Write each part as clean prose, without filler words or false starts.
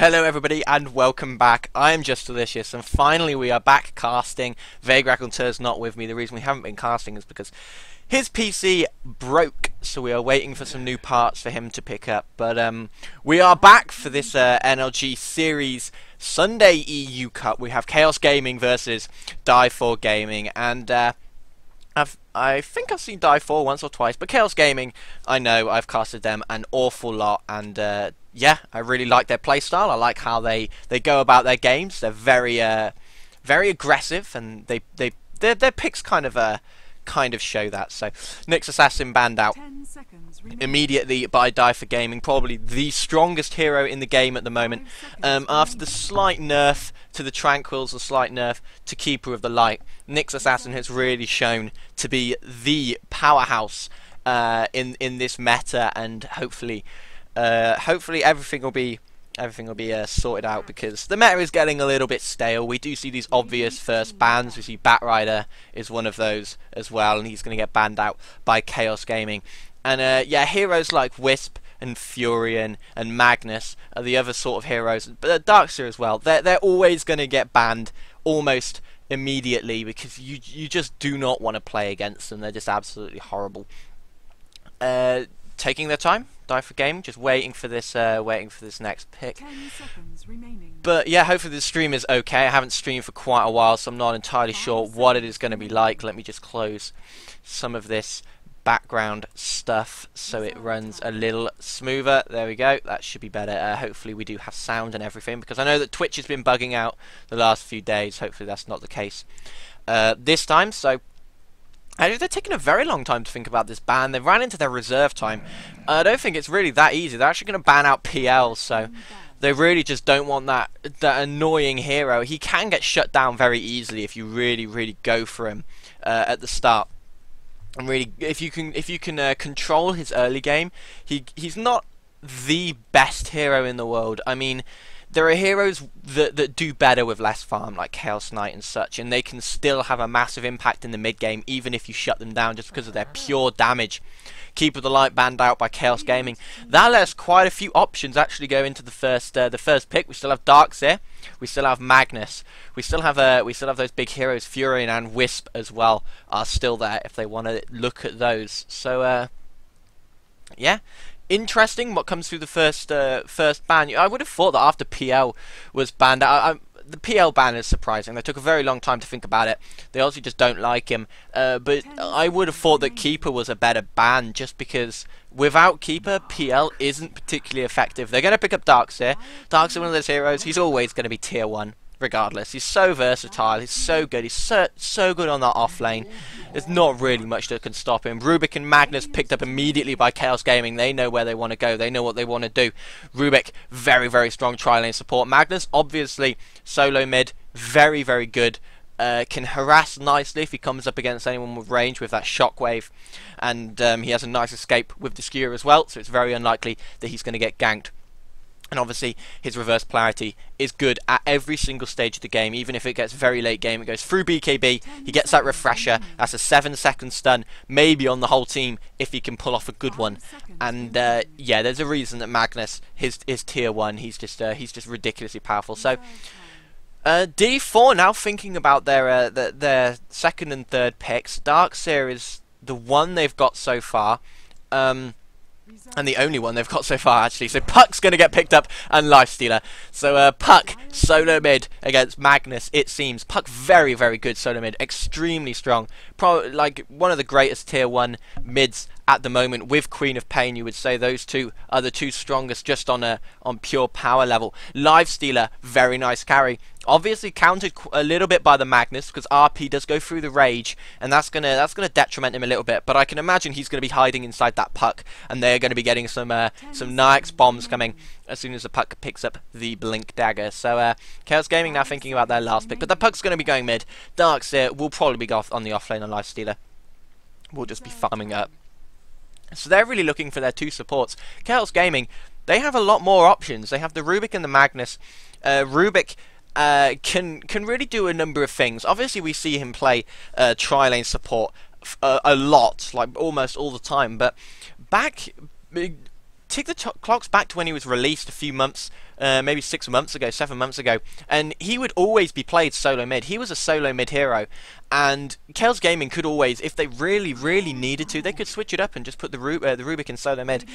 Hello everybody and welcome back. I am Just Delicious and finally we are back casting. Vagracle's not with me. The reason we haven't been casting is because his PC broke, so we are waiting for some new parts for him to pick up. But we are back for this NLG series Sunday EU Cup. We have ChaosGaming versus Die4Gaming, and I think I've seen Die4 once or twice, but ChaosGaming, I know I've casted them an awful lot, and yeah, I really like their playstyle. I like how they go about their games. They're very aggressive, and their picks kind of show that. So Nyx Assassin banned out immediately by Die4Gaming, probably the strongest hero in the game at the moment. After the slight nerf to the Tranquils, the slight nerf to Keeper of the Light, Nyx Assassin has really shown to be the powerhouse in this meta, and hopefully everything will be sorted out, because the meta is getting a little bit stale. We do see these obvious first bans. We see Batrider is one of those as well, and he's going to get banned out by ChaosGaming. And yeah, heroes like Wisp and Furion and Magnus are the other sort of heroes, but Darkseer as well. They're always going to get banned almost immediately, because you just do not want to play against them. They're just absolutely horrible. Taking their time, Die4Gaming, just waiting for this next pick. 10 seconds remaining. But yeah, hopefully the stream is okay. I haven't streamed for quite a while, so I'm not entirely sure what it is going to be like. Let me just close some of this background stuff so it runs a little smoother. There we go, that should be better. Hopefully we do have sound and everything, because I know that Twitch has been bugging out the last few days. Hopefully that's not the case this time. So they're taking a very long time to think about this ban. They ran into their reserve time. I don't think it's really that easy. They're actually going to ban out PL, so they really just don't want that annoying hero. He can get shut down very easily if you really go for him at the start. And really, if you can control his early game, he's not the best hero in the world. I mean, there are heroes that do better with less farm, like Chaos Knight and such, and they can still have a massive impact in the mid game, even if you shut them down, just because of their pure damage. Keeper of the Light banned out by ChaosGaming. That lets quite a few options actually go into the first pick. We still have Darkseer, we still have Magnus, we still have those big heroes, Furion and Wisp as well, are still there if they want to look at those. So yeah, interesting what comes through the first ban. I would have thought that after PL was banned out. The PL ban is surprising. They took a very long time to think about it. They obviously just don't like him. But I would have thought that Keeper was a better ban, just because without Keeper, PL isn't particularly effective. They're going to pick up Darkseer. Darkseer, one of those heroes, he's always going to be tier 1. Regardless, he's so versatile, he's so good, he's so good on that off lane. There's not really much that can stop him. Rubik and Magnus picked up immediately by ChaosGaming. They know where they want to go, they know what they want to do. Rubik, very strong tri-lane support. Magnus, obviously, solo mid, very good. Can harass nicely if he comes up against anyone with range with that shockwave. And he has a nice escape with the skewer as well, so it's very unlikely that he's going to get ganked. And obviously, his reverse polarity is good at every single stage of the game. Even if it gets very late game, it goes through BKB, he gets that refresher, that's a 7-second stun, maybe on the whole team, if he can pull off a good one. And yeah, there's a reason that Magnus is tier 1, he's just ridiculously powerful. So D4 now thinking about their second and third picks. Darkseer is the one they've got so far. And the only one they've got so far, actually. So Puck's going to get picked up, and Lifestealer. So Puck, solo mid against Magnus, it seems. Puck, very good solo mid. Extremely strong. Probably like one of the greatest tier 1 mids at the moment. With Queen of Pain, you would say those two are the two strongest just on pure power level. Lifestealer, very nice carry. Obviously countered a little bit by the Magnus, because RP does go through the rage, and that's gonna detriment him a little bit. But I can imagine he's gonna be hiding inside that Puck, and they're gonna be getting some Nyx bombs coming as soon as the Puck picks up the Blink Dagger. So ChaosGaming now thinking about their last pick, but the Puck's gonna be going mid. Darkseer will probably go off on the offlane, and Lifestealer will just be farming up. So they're really looking for their two supports. ChaosGaming, they have a lot more options. They have the Rubik and the Magnus. Rubik can really do a number of things. Obviously, we see him play tri-lane support a lot, like almost all the time. But take the clocks back to when he was released a few months maybe 6 months ago, 7 months ago, and he would always be played solo mid. He was a solo mid hero, and ChaosGaming could always, if they really, really needed to, they could switch it up and just put the Rubik in solo mid.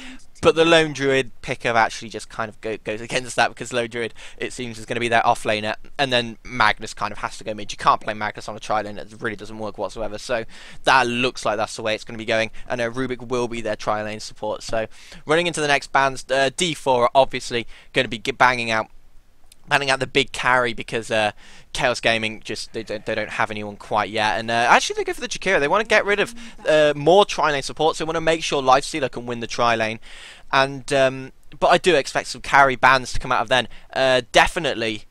But the Lone Druid pickup actually just kind of goes against that, because Lone Druid, it seems, is going to be their off laner, and then Magnus kind of has to go mid. You can't play Magnus on a tri-lane, it really doesn't work whatsoever, so that looks like that's the way it's going to be going, and Rubik will be their tri-lane support. So running into the next bans, D4 are obviously going to be banging out the big carry, because ChaosGaming just they don't have anyone quite yet, and actually they go for the Jakiro. They want to get rid of more tri-lane supports. They want to make sure Lifestealer can win the tri-lane, and but I do expect some carry bans to come out of then. Definitely,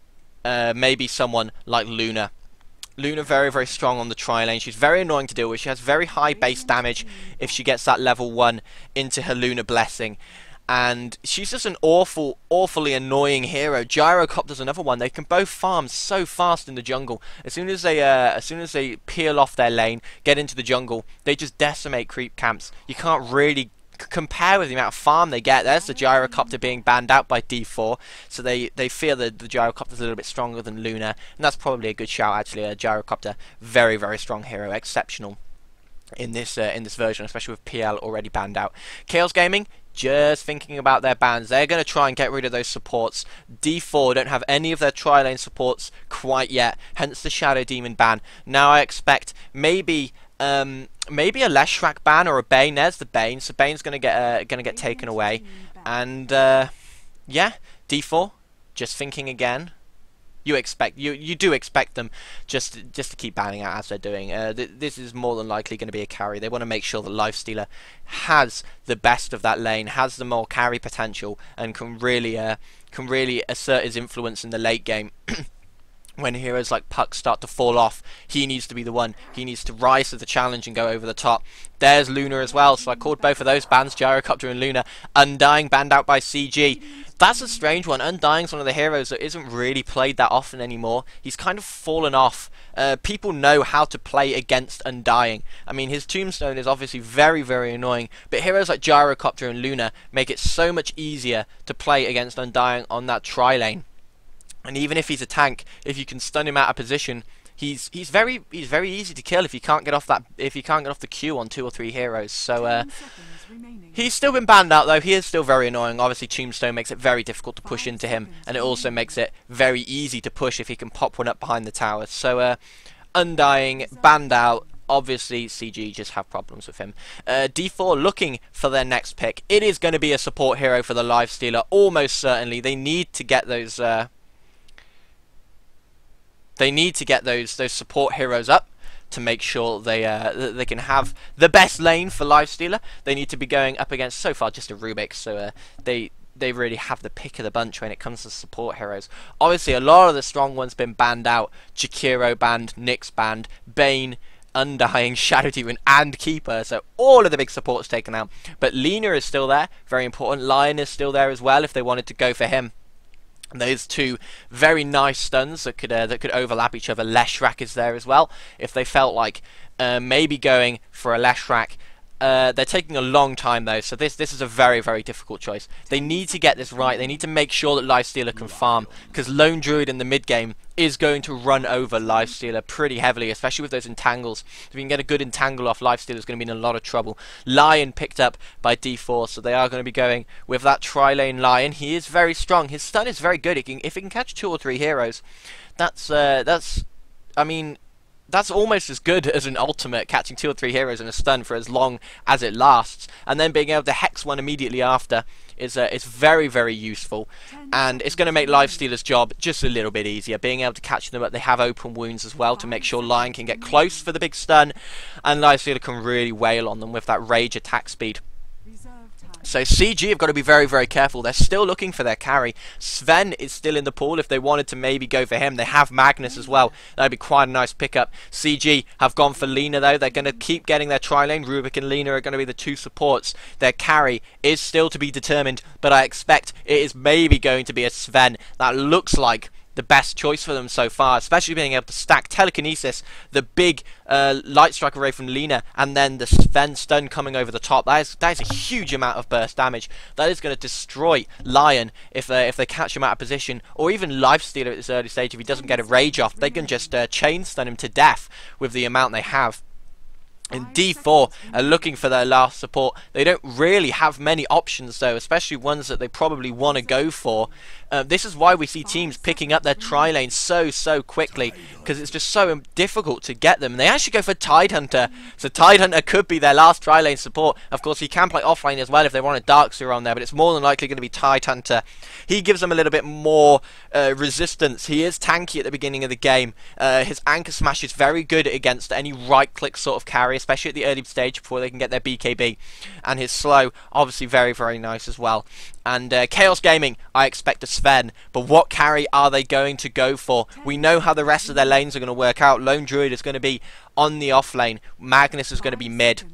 maybe someone like Luna. Luna very, very strong on the tri-lane. She's very annoying to deal with. She has very high base damage if she gets that level 1 into her Luna Blessing. And she's just an awfully annoying hero. Gyrocopter's another one. They can both farm so fast in the jungle. As soon as they peel off their lane, get into the jungle, they just decimate creep camps. You can't really compare with the amount of farm they get. There's the Gyrocopter being banned out by D4, so they feel that the Gyrocopter's a little bit stronger than Luna, and that's probably a good shout actually. A Gyrocopter, very, very strong hero, exceptional in this version, especially with PL already banned out. ChaosGaming, just thinking about their bans. They're going to try and get rid of those supports. D4 don't have any of their tri-lane supports quite yet, hence the Shadow Demon ban. Now I expect maybe a Leshrac ban or a Bane. There's the Bane, so Bane's going to get taken away. And yeah, D4, just thinking again. You do expect them just to keep banning out as they're doing. This is more than likely going to be a carry. They want to make sure that Lifestealer has the best of that lane, has the more carry potential, and can really assert his influence in the late game. When heroes like Puck start to fall off, he needs to be the one. He needs to rise to the challenge and go over the top. There's Luna as well, so I called both of those bans, Gyrocopter and Luna. Undying banned out by CG. That's a strange one. Undying's one of the heroes that isn't really played that often anymore. He's kind of fallen off. People know how to play against Undying. I mean, his tombstone is obviously very, very annoying, but heroes like Gyrocopter and Luna make it so much easier to play against Undying on that tri-lane. And even if he's a tank, if you can stun him out of position, he's very easy to kill if you can't get off the Q on 2 or 3 heroes. So he's still been banned out though. He is still very annoying. Obviously Tombstone makes it very difficult to push into him, and it also makes it very easy to push if he can pop one up behind the tower. So Undying banned out. Obviously CG just have problems with him. D4 looking for their next pick. It is going to be a support hero for the Lifestealer, almost certainly. They need to get those those support heroes up to make sure they can have the best lane for Lifestealer. They need to be going up against, so far, just a Rubik, so they really have the pick of the bunch when it comes to support heroes. Obviously, a lot of the strong ones been banned out. Jakiro banned, Nyx banned, Bane, Undying, Shadow Demon, and Keeper, so all of the big supports taken out. But Lena is still there, very important. Lion is still there as well if they wanted to go for him. Those two very nice stuns that could overlap each other. Leshrac is there as well. If they felt like maybe going for a Leshrac, they're taking a long time though. So this is a very, very difficult choice. They need to get this right. They need to make sure that Lifestealer can farm, because Lone Druid in the mid game is going to run over Lifestealer pretty heavily, especially with those entangles. If you can get a good entangle off, Lifestealer is going to be in a lot of trouble. Lion picked up by D4, so they are going to be going with that tri-lane Lion. He is very strong. His stun is very good. If he can catch 2 or 3 heroes, that's I mean, that's almost as good as an ultimate, catching 2 or 3 heroes in a stun for as long as it lasts, and then being able to hex one immediately after is very, very useful, and it's going to make Lifestealer's job just a little bit easier, being able to catch them, but they have open wounds as well to make sure Lion can get close for the big stun, and Lifestealer can really wail on them with that rage attack speed. So CG have got to be very, very careful. They're still looking for their carry. Sven is still in the pool if they wanted to maybe go for him. They have Magnus as well. That would be quite a nice pickup. CG have gone for Lena though. They're going to keep getting their tri-lane. Rubik and Lena are going to be the 2 supports. Their carry is still to be determined, but I expect it is maybe going to be a Sven. That looks like the best choice for them so far, especially being able to stack telekinesis, the big light strike array from Lina, and then the Sven stun coming over the top. That is a huge amount of burst damage. That is going to destroy Lion if they catch him out of position, or even Lifestealer at this early stage. If he doesn't get a rage off, they can just chain stun him to death with the amount they have. And D4 are looking for their last support. They don't really have many options though, especially ones that they probably want to go for. This is why we see teams picking up their tri-lane so quickly, because it's just so difficult to get them. And they actually go for Tidehunter, so Tidehunter could be their last tri-lane support. Of course, he can play offlane as well if they want a Darkseer on there, but it's more than likely going to be Tidehunter. He gives them a little bit more resistance. He is tanky at the beginning of the game. His Anchor Smash is very good against any right-click sort of carry, especially at the early stage before they can get their BKB. And his slow, obviously very nice as well. And ChaosGaming, I expect a Sven, but what carry are they going to go for? We know how the rest of their lanes are going to work out. Lone Druid is going to be on the off lane. Magnus is going to be mid.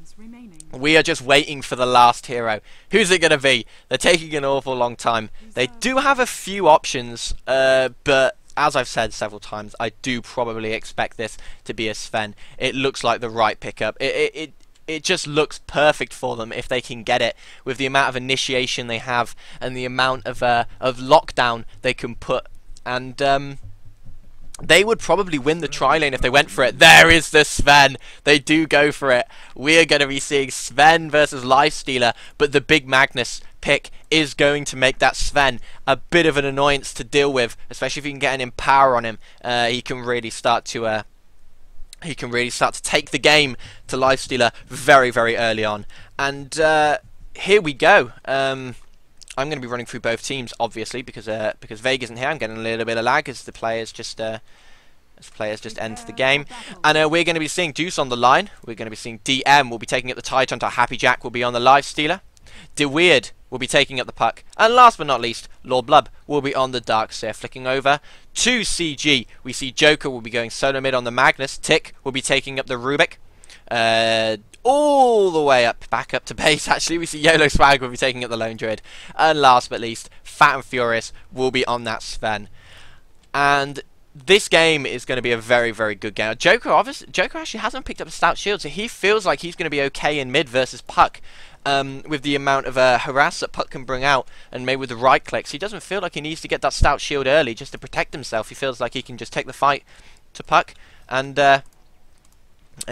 We are just waiting for the last hero. Who's it going to be? They're taking an awful long time. They do have a few options, but as I've said several times, I do probably expect this to be a Sven. It looks like the right pickup. It just looks perfect for them if they can get it, with the amount of initiation they have and the amount of lockdown they can put. And they would probably win the tri-lane if they went for it. There is the Sven. They do go for it. We're going to be seeing Sven versus Lifestealer, but the big Magnus pick is going to make that Sven a bit of an annoyance to deal with, especially if you can get an Empower on him. He can really start to take the game to Lifestealer very early on. And here we go. I'm going to be running through both teams, obviously, because Vega isn't here. I'm getting a little bit of lag as the players just enter the game. And we're going to be seeing Deuce on the line. We're going to be seeing DM will be taking up the Tidehunter. Happy Jack will be on the Lifestealer. DeWeird will be taking up the puck. And last but not least, Lord Blub will be on the Darkseer. Flicking over to CG, we see Joker will be going solo mid on the Magnus. Tick will be taking up the Rubik. All the way up, back up to base actually, we see YOLO Swag will be taking up the Lone Druid. And last but least, Fat and Furious will be on that Sven. And this game is going to be a very good game. Joker actually hasn't picked up a stout shield, so he feels like he's going to be okay in mid versus Puck. With the amount of harass that Puck can bring out, and maybe with the right clicks, he doesn't feel like he needs to get that stout shield early just to protect himself. He feels like he can just take the fight to Puck and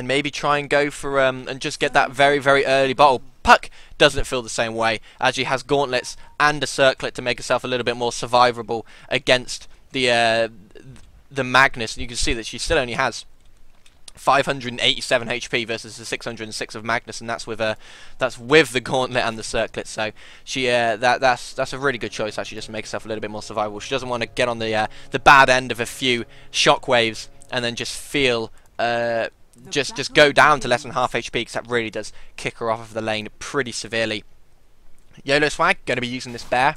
maybe try and go for and just get that very early bottle. Puck doesn't feel the same way, as he has gauntlets and a circlet to make himself a little bit more survivable against the Magnus. And you can see that she still only has 587 HP versus the 606 of Magnus, and that's with the gauntlet and the circlet. So she that's a really good choice actually, just to make herself a little bit more survivable. She doesn't want to get on the bad end of a few shockwaves and then just feel just go down to less than half HP, because that really does kick her off of the lane pretty severely. YOLO Swag going to be using this bear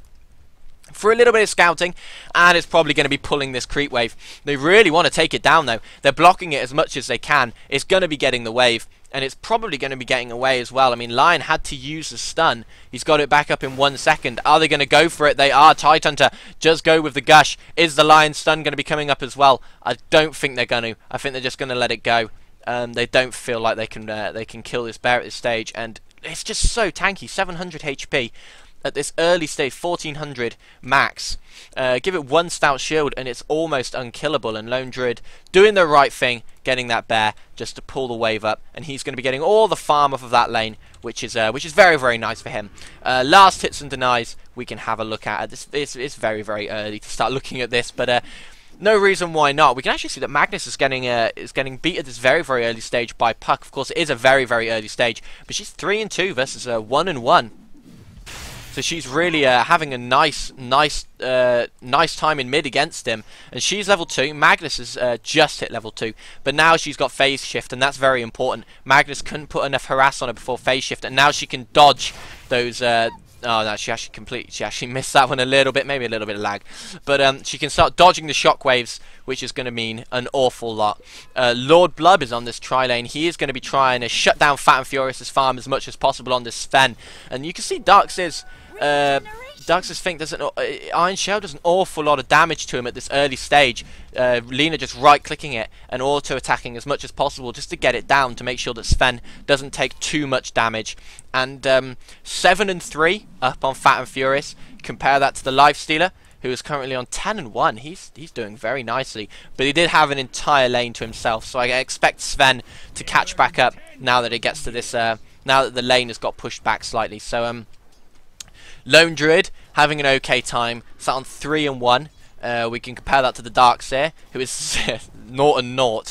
for a little bit of scouting, and it's probably going to be pulling this creep wave. They really want to take it down though. They're blocking it as much as they can. It's going to be getting the wave, and it's probably going to be getting away as well. I mean, Lion had to use the stun. He's got it back up in 1 second. Are they going to go for it? They are. Tidehunter just go with the gush. Is the Lion stun going to be coming up as well? I don't think they're going to. I think they're just going to let it go. They don't feel like they can kill this bear at this stage, and it's just so tanky. 700 HP. At this early stage, 1400 max. Give it one stout shield and it's almost unkillable. And Lone Druid doing the right thing, getting that bear just to pull the wave up, and he's going to be getting all the farm off of that lane, which is very nice for him. Last hits and denies we can have a look at. It's very early to start looking at this, but no reason why not. We can actually see that Magnus is getting beat at this very early stage by Puck. Of course, it is a very early stage, but she's 3-2 versus 1-1. So she's really having a nice time in mid against him. And she's level 2. Magnus has just hit level 2. But now she's got phase shift, and that's very important. Magnus couldn't put enough harass on her before phase shift, and now she can dodge those... oh no, she actually missed that one a little bit, maybe a little bit of lag. But she can start dodging the shockwaves, which is going to mean an awful lot. Lord Blub is on this tri-lane. He is going to be trying to shut down Fat and Furious's farm as much as possible on this Sven. And you can see Darkseer's Darkseid's think Iron Shell does an awful lot of damage to him at this early stage. Lina just right-clicking it and auto-attacking as much as possible just to get it down to make sure that Sven doesn't take too much damage. And 7 and 3 up on Fat and Furious. Compare that to the Lifestealer, who is currently on 10 and 1. He's doing very nicely, but he did have an entire lane to himself. So I expect Sven to catch back up now that it gets to this. Now that the lane has got pushed back slightly. So Lone Druid having an okay time, sat on 3 and 1. We can compare that to the Darkseer, who is 0 and 0.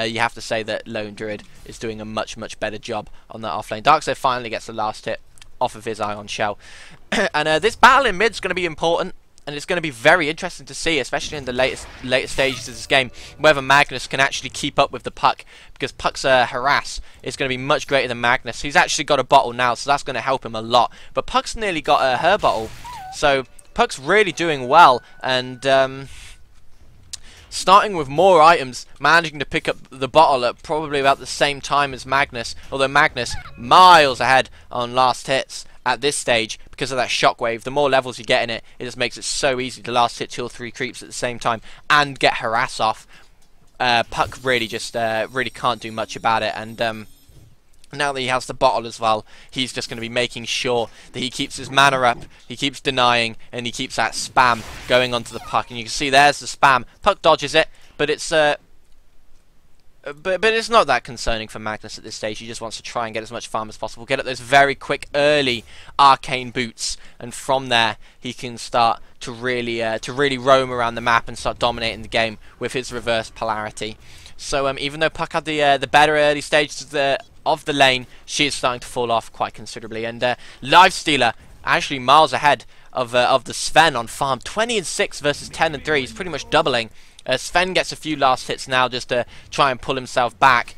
You have to say that Lone Druid is doing a much better job on that offlane. Darkseer finally gets the last hit off of his Ion Shell. And this battle in mid is going to be important, and it's going to be very interesting to see, especially in the later stages of this game, whether Magnus can actually keep up with the Puck, because Puck's harass is going to be much greater than Magnus. He's actually got a bottle now, so that's going to help him a lot. But Puck's nearly got her bottle, so Puck's really doing well, and starting with more items, managing to pick up the bottle at probably about the same time as Magnus, although Magnus miles ahead on last hits at this stage because of that shockwave. The more levels you get in it, it just makes it so easy to last hit 2 or 3 creeps at the same time and get harass off. Puck really just really can't do much about it, and now that he has the bottle as well, he's just going to be making sure that he keeps his mana up, he keeps denying, and he keeps that spam going onto the Puck. And you can see there's the spam. Puck dodges it, but it's but it's not that concerning for Magnus at this stage. He just wants to try and get as much farm as possible, get at those very quick early arcane boots, and from there he can start to really roam around the map and start dominating the game with his reverse polarity. So even though Puck had the better early stages of the lane, she is starting to fall off quite considerably. And Lifestealer actually miles ahead of the Sven on farm, 20 and 6 versus 10 and 3. He's pretty much doubling. Sven gets a few last hits now just to try and pull himself back,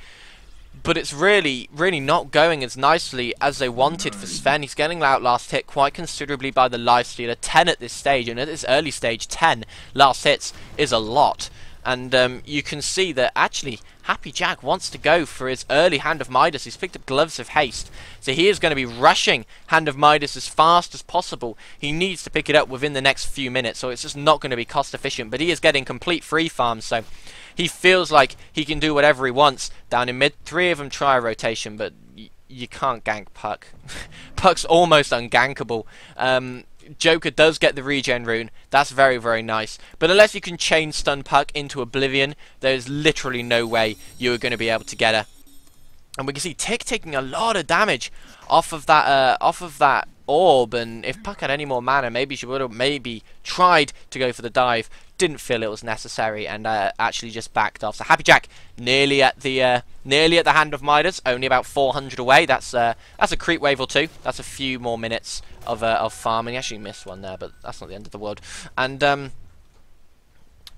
but it's really not going as nicely as they wanted for Sven. He's getting out last hit quite considerably by the Lifestealer, 10 at this stage, and at this early stage 10 last hits is a lot. And you can see that actually Happy Jack wants to go for his early Hand of Midas. He's picked up Gloves of Haste, so he is going to be rushing Hand of Midas as fast as possible. He needs to pick it up within the next few minutes, so it's just not going to be cost efficient, but he is getting complete free farm, so he feels like he can do whatever he wants down in mid. 3 of them try a rotation, but you can't gank Puck. Puck's almost ungankable. Joker does get the regen rune. That's very nice. But unless you can chain stun Puck into oblivion, there's literally no way you are going to be able to get her. And we can see Tick taking a lot of damage off of that orb. And if Puck had any more mana, maybe she would have tried to go for the dive. Didn't feel it was necessary, and actually just backed off. So Happy Jack nearly at the Hand of Midas, only about 400 away. That's a creep wave or 2. That's a few more minutes of farming. He actually missed one there, but that's not the end of the world. And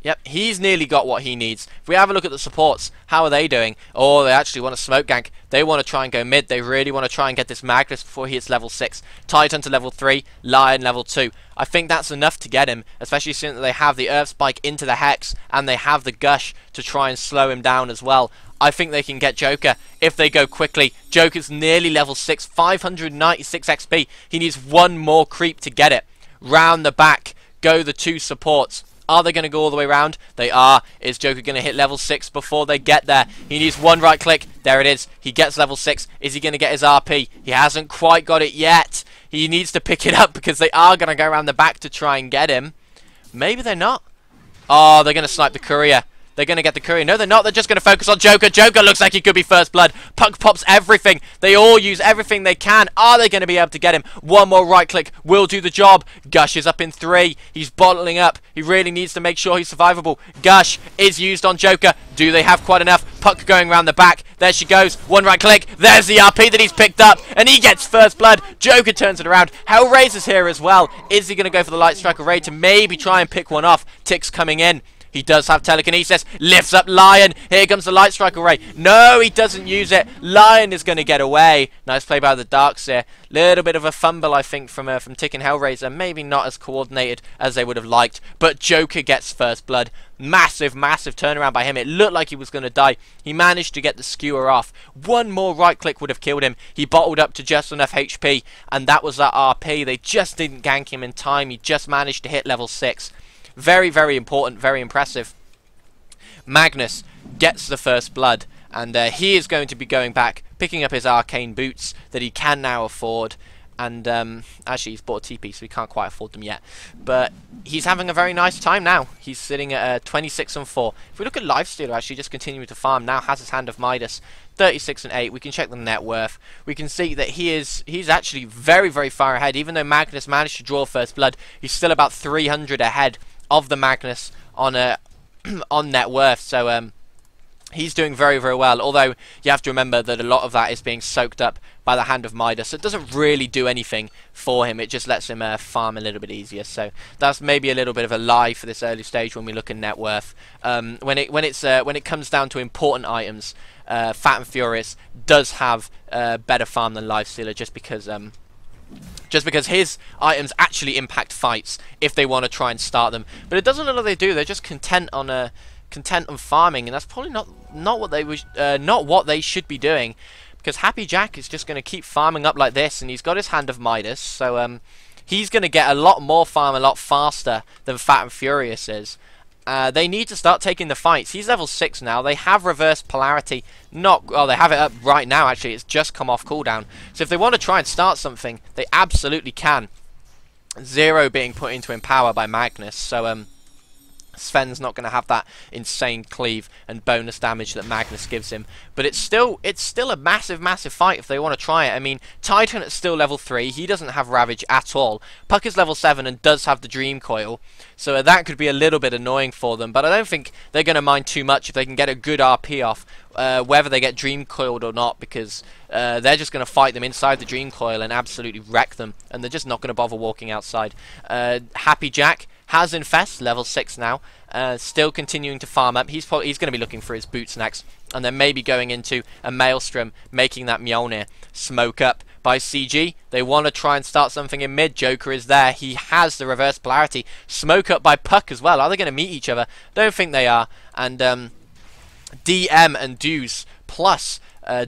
yep, he's nearly got what he needs. If we have a look at the supports, how are they doing? Oh, they actually want to smoke gank. They want to try and go mid. They really want to try and get this Magnus before he hits level 6. Titan to level 3, Lion level 2. I think that's enough to get him, especially since they have the Earth Spike into the Hex, and they have the Gush to try and slow him down as well. I think they can get Joker if they go quickly. Joker's nearly level 6, 596 XP. He needs one more creep to get it. Round the back go the 2 supports. Are they going to go all the way around? They are. Is Joker going to hit level 6 before they get there? He needs one right click. There it is. He gets level 6. Is he going to get his RP? He hasn't quite got it yet. He needs to pick it up because they are going to go around the back to try and get him. Maybe they're not. Oh, they're going to snipe the courier. They're going to get the courier. No, they're not. They're just going to focus on Joker. Joker looks like he could be first blood. Puck pops everything. They all use everything they can. Are they going to be able to get him? One more right click will do the job. Gush is up in 3. He's bottling up. He really needs to make sure he's survivable. Gush is used on Joker. Do they have quite enough? Puck going around the back. There she goes. One right click. There's the RP that he's picked up. And he gets first blood. Joker turns it around. Hellraiser's here as well. Is he going to go for the Light Striker raid to maybe try and pick one off? Tick's coming in. He does have telekinesis. Lifts up Lion. Here comes the Light Strike Array. No, he doesn't use it. Lion is going to get away. Nice play by the Darks here. Little bit of a fumble, I think, from Ticking Hellraiser. Maybe not as coordinated as they would have liked. But Joker gets first blood. Massive, massive turnaround by him. It looked like he was going to die. He managed to get the skewer off. One more right click would have killed him. He bottled up to just enough HP, and that was that RP. They just didn't gank him in time. He just managed to hit level 6. Very, very important. Very impressive. Magnus gets the first blood, and he is going to be going back, picking up his arcane boots that he can now afford. And actually, he's bought a TP, so he can't quite afford them yet. But he's having a very nice time now. He's sitting at 26 and 4. If we look at Lifestealer, actually just continuing to farm, now has his Hand of Midas, 36 and 8. We can check the net worth. We can see that he's actually very, very far ahead. Even though Magnus managed to draw first blood, he's still about 300 ahead of the Magnus on on net worth. So he's doing very, very well, although you have to remember that a lot of that is being soaked up by the Hand of Midas. So it doesn't really do anything for him. It just lets him farm a little bit easier. So that's maybe a little bit of a lie for this early stage when we look at net worth. When it comes down to important items, Fat and Furious does have better farm than Lifestealer, just because his items actually impact fights if they want to try and start them. But it doesn't look like they do. They're just content on farming, and that's probably not what they should be doing, because Happy Jack is just going to keep farming up like this, and he's got his Hand of Midas, so he's going to get a lot more farm a lot faster than Fat and Furious is. They need to start taking the fights. He's level 6 now. They have reverse polarity. They have it up right now, actually. It's just come off cooldown. So if they want to try and start something, they absolutely can. 0 being put into Empower by Magnus. So Sven's not going to have that insane cleave and bonus damage that Magnus gives him, but it's still a massive, massive fight if they want to try it. I mean, Titan is still level 3. He doesn't have Ravage at all. Puck is level 7 and does have the Dream Coil, so that could be a little bit annoying for them, but I don't think they're going to mind too much if they can get a good RP off, whether they get Dream Coiled or not, because they're just going to fight them inside the Dream Coil and absolutely wreck them, and they're just not going to bother walking outside. Happy Jack has Infest, level 6 now, still continuing to farm up. He's going to be looking for his boots next, and then maybe going into a Maelstrom, making that Mjolnir. Smoke up by CG. They want to try and start something in mid. Joker is there. He has the reverse polarity. Smoke up by Puck as well. Are they going to meet each other? Don't think they are. And DM and Deuce plus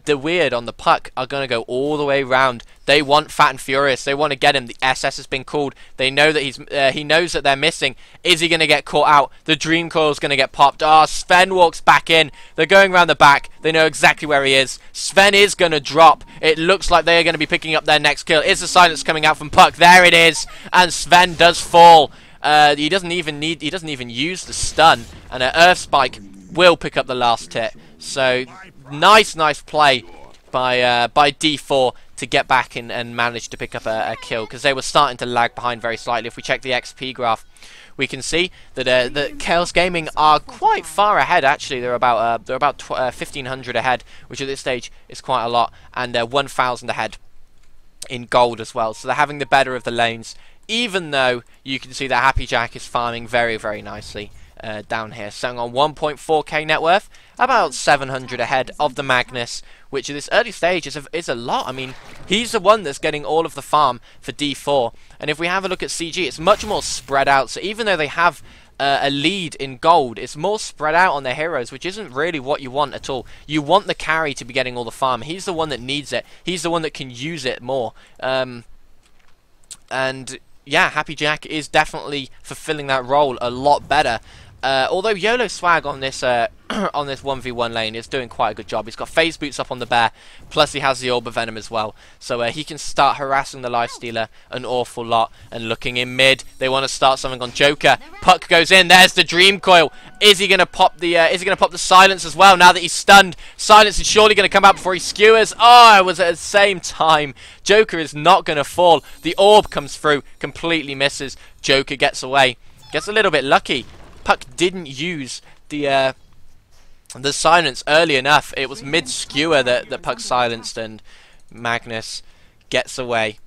the Weird on the Puck are going to go all the way round. They want Fat and Furious. They want to get him. The SS has been called. They know that he knows that they're missing. Is he going to get caught out? The Dream Coil is going to get popped. Sven walks back in. They're going around the back. They know exactly where he is. Sven is going to drop. It looks like they are going to be picking up their next kill. Is the silence coming out from Puck? There it is. And Sven does fall. He doesn't even use the stun. And an Earth Spike will pick up the last hit. So nice play by D4 to get back in and manage to pick up a kill, because they were starting to lag behind very slightly. If we check the XP graph, we can see that ChaosGaming are quite far ahead. Actually, they're about 1,500 ahead, which at this stage is quite a lot, and 1,000 ahead in gold as well. So they're having the better of the lanes, even though you can see that Happy Jack is farming very, very nicely. Down here, sitting on 1.4k net worth, about 700 ahead of the Magnus, which at this early stage is a lot. I mean, he's the one that's getting all of the farm for D4, and if we have a look at CG, it's much more spread out. So even though they have a lead in gold, it's more spread out on their heroes, which isn't really what you want at all. You want the carry to be getting all the farm. He's the one that needs it. He's the one that can use it more. And yeah, Happy Jack is definitely fulfilling that role a lot better. Although YOLO Swag on this on this 1v1 lane is doing quite a good job. He's got phase boots up on the bear, plus he has the Orb of Venom as well. So he can start harassing the Lifestealer an awful lot. And looking in mid, they want to start something on Joker. Puck goes in. There's the Dream Coil. Is he going to pop the silence as well? Now that he's stunned, silence is surely going to come out before he skewers. Oh, it was at the same time. Joker is not going to fall. The orb comes through, completely misses. Joker gets away. Gets a little bit lucky. Puck didn't use the silence early enough. It was mid-skewer that Puck silenced, and Magnus gets away.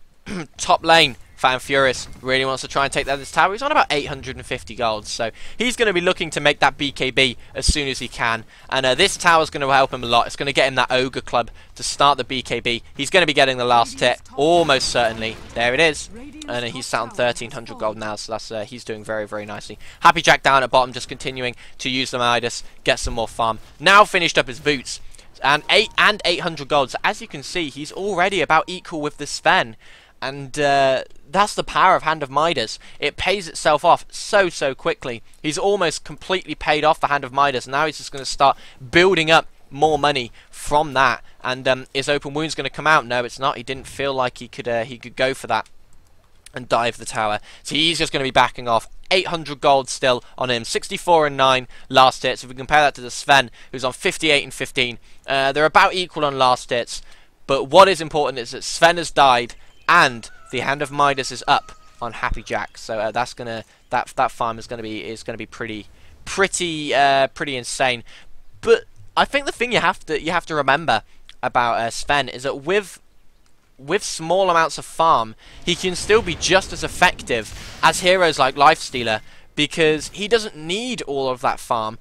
Top lane, Fan Furious really wants to try and take down this tower. He's on about 850 gold, so he's going to be looking to make that BKB as soon as he can. And this tower is going to help him a lot. It's going to get him that Ogre Club to start the BKB. He's going to be getting the last hit, almost certainly. There it is. And he's sat on 1300 gold now, so that's he's doing very, very nicely. Happy Jack down at bottom, just continuing to use the Midas, get some more farm. Now finished up his boots. And 800 gold. So as you can see, he's already about equal with the Sven. And that's the power of Hand of Midas. It pays itself off so quickly. He's almost completely paid off the Hand of Midas. Now he's just going to start building up more money from that. And is Open Wounds going to come out? No, it's not. He didn't feel like he could go for that and dive the tower. So he's just going to be backing off. 800 gold still on him. 64 and 9 last hits. If we compare that to the Sven, who's on 58 and 15, they're about equal on last hits. But what is important is that Sven has died and the Hand of Midas is up on Happy Jack. So that's gonna that farm is gonna be pretty insane. But I think the thing you have to remember about Sven is that with small amounts of farm, he can still be just as effective as heroes like Lifestealer, because he doesn't need all of that farm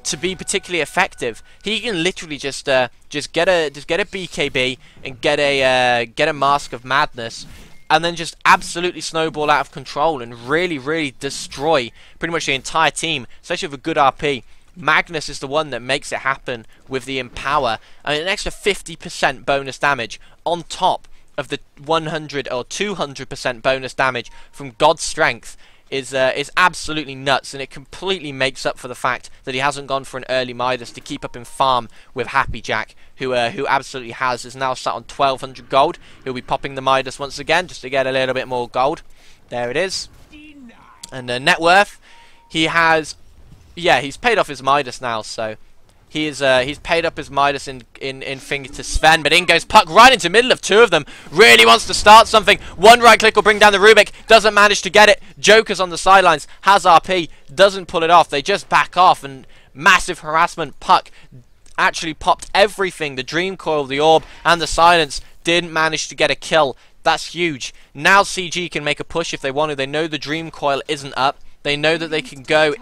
to be particularly effective. He can literally just get a BKB and get a Mask of Madness, and then just absolutely snowball out of control and really destroy pretty much the entire team, especially with a good RP. Magnus is the one that makes it happen with the Empower, and an extra 50% bonus damage on top of the 100 or 200% bonus damage from God's Strength is absolutely nuts, and it completely makes up for the fact that he hasn't gone for an early Midas to keep up in farm with Happy Jack, who absolutely is now sat on 1200 gold. He'll be popping the Midas once again just to get a little bit more gold. There it is. And net worth, he has, yeah, he's paid off his Midas now, so he's paid up his Midas in finger to Sven, but in goes Puck right into the middle of two of them. Really wants to start something. One right click will bring down the Rubik. Doesn't manage to get it. Joker's on the sidelines. Has RP. Doesn't pull it off. They just back off, and massive harassment. Puck actually popped everything. The Dream Coil, the Orb, and the Silence. Didn't manage to get a kill. That's huge. Now CG can make a push if they want to. They know the Dream Coil isn't up. They know that they can go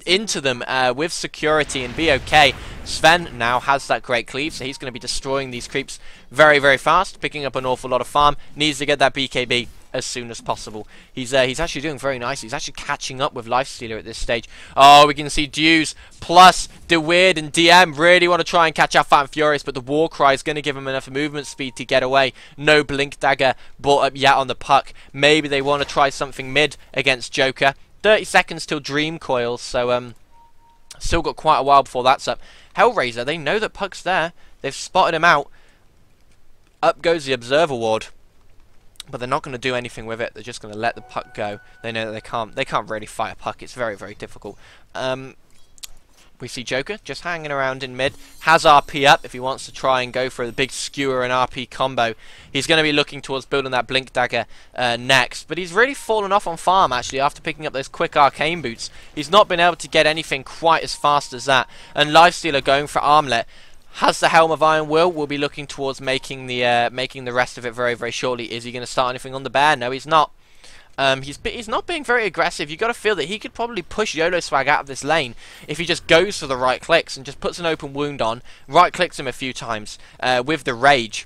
into them with security and be okay. Sven now has that great cleave, so he's going to be destroying these creeps very fast, picking up an awful lot of farm. Needs to get that BKB as soon as possible. He's actually doing very nice. He's actually catching up with Lifestealer at this stage. Oh, we can see Dews plus DeWeird and DM really want to try and catch out Fan Furious, but the Warcry is going to give him enough movement speed to get away. No Blink Dagger brought up yet on the Puck. Maybe they want to try something mid against Joker. 30 seconds till Dream Coil, so still got quite a while before that's up. Hellraiser, they know that Puck's there. They've spotted him out. Up goes the Observer Ward, but they're not going to do anything with it. They're just going to let the Puck go. They know that they can't really fight a Puck. It's very difficult. We see Joker just hanging around in mid. Has RP up if he wants to try and go for the big skewer and RP combo. He's going to be looking towards building that Blink Dagger next. But he's really fallen off on farm, actually, after picking up those quick Arcane Boots. He's not been able to get anything quite as fast as that. And Lifestealer going for Armlet. Has the Helm of Iron Will. We'll be looking towards making the rest of it very shortly. Is he going to start anything on the bear? No, he's not. He's not being very aggressive. You've got to feel that he could probably push YOLO Swag out of this lane if he just goes for the right clicks and just puts an open wound on, right clicks him a few times with the Rage.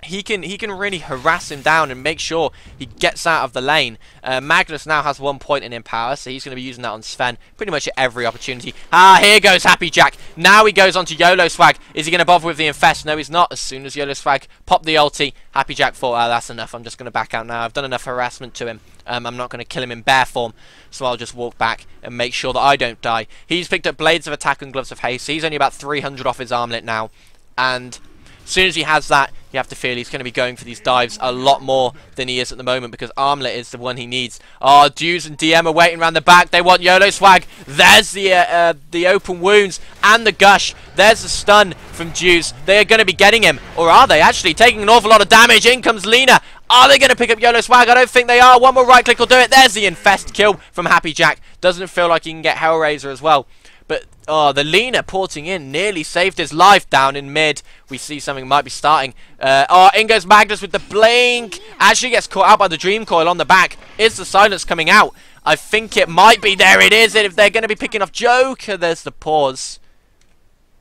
He can really harass him down and make sure he gets out of the lane. Magnus now has 1 point in Empower, so he's going to be using that on Sven pretty much at every opportunity. Ah, here goes Happy Jack. Now he goes on to YOLO Swag. Is he going to bother with the Infest? No, he's not. As soon as YOLO Swag popped the ulti, Happy Jack thought, oh, that's enough. I'm just going to back out now. I've done enough harassment to him. I'm not going to kill him in bear form, so I'll just walk back and make sure that I don't die. He's picked up Blades of Attack and Gloves of Haste. So he's only about 300 off his armlet now, and as soon as he has that, you have to feel he's going to be going for these dives a lot more than he is at the moment, because Armlet is the one he needs. Oh, Dews and DM are waiting around the back. They want YOLO Swag. There's the open wounds and the gush. There's the stun from Dews. They are going to be getting him, or are they actually taking an awful lot of damage? In comes Lena. Are they going to pick up YOLO Swag? I don't think they are. One more right click will do it. There's the Infest kill from Happy Jack. Doesn't feel like he can get Hellraiser as well. But, oh, the Lina porting in nearly saved his life down in mid. We see something might be starting. Oh, in goes Magnus with the blink. Actually gets caught out by the Dream Coil on the back. Is the silence coming out? I think it might be. There it is. If they're going to be picking off Joker, there's the pause.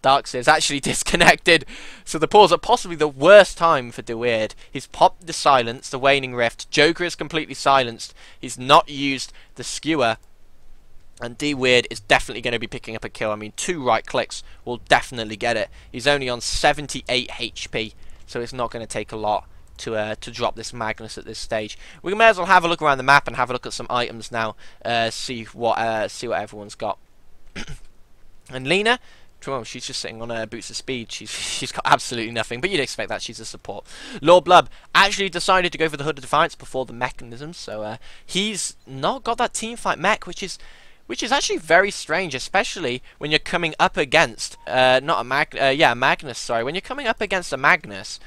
Darkseer is actually disconnected. So the pause at possibly the worst time for DeWeird. He's popped the silence, the Waning Rift. Joker is completely silenced. He's not used the skewer. And DeWeird is definitely going to be picking up a kill. I mean, 2 right clicks will definitely get it. He's only on 78 HP. So it's not going to take a lot to drop this Magnus at this stage. We may as well have a look around the map and have a look at some items now. See what everyone's got. And Lina, well, she's just sitting on boots of speed. She's got absolutely nothing, but you'd expect that. She's a support. Lord Blub actually decided to go for the Hood of Defiance before the mechanism, so he's not got that teamfight mech, which is actually very strange, especially when you're coming up against Magnus. Sorry, when you're coming up against a Magnus,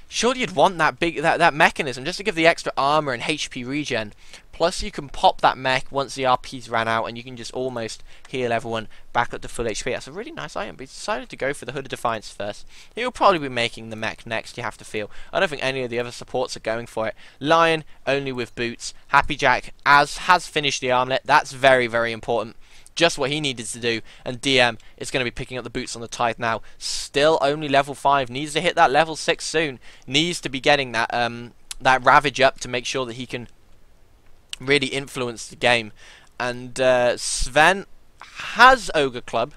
surely you'd want that mechanism just to give the extra armor and HP regen. Plus, you can pop that mech once the RP's ran out, and you can just almost heal everyone back up to full HP. That's a really nice item, but he decided to go for the Hood of Defiance first. He'll probably be making the mech next, you have to feel. I don't think any of the other supports are going for it. Lion, only with boots. Happy Jack has finished the armlet. That's very, very important. Just what he needed to do, and DM is going to be picking up the boots on the Tithe now. Still only level 5. Needs to hit that level 6 soon. Needs to be getting that that Ravage up to make sure that he can really influence the game. And Sven has Ogre Club,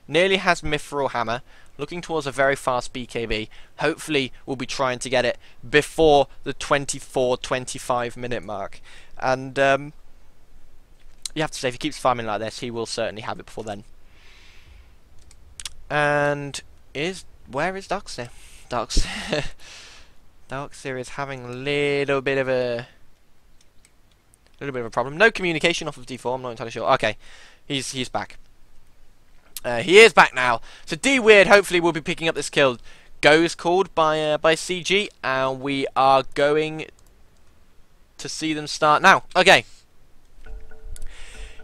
nearly has Mithril Hammer, looking towards a very fast BKB. Hopefully we'll be trying to get it before the 24-25 minute mark. And you have to say, if he keeps farming like this, he will certainly have it before then. And where is Darkseer? Darkseer is having a little bit of a problem. No communication off of D4. I'm not entirely sure. Okay, he's back. He is back now. So DeWeird hopefully will be picking up this kill. Goes called by CG, and we are going to see them start now. Okay.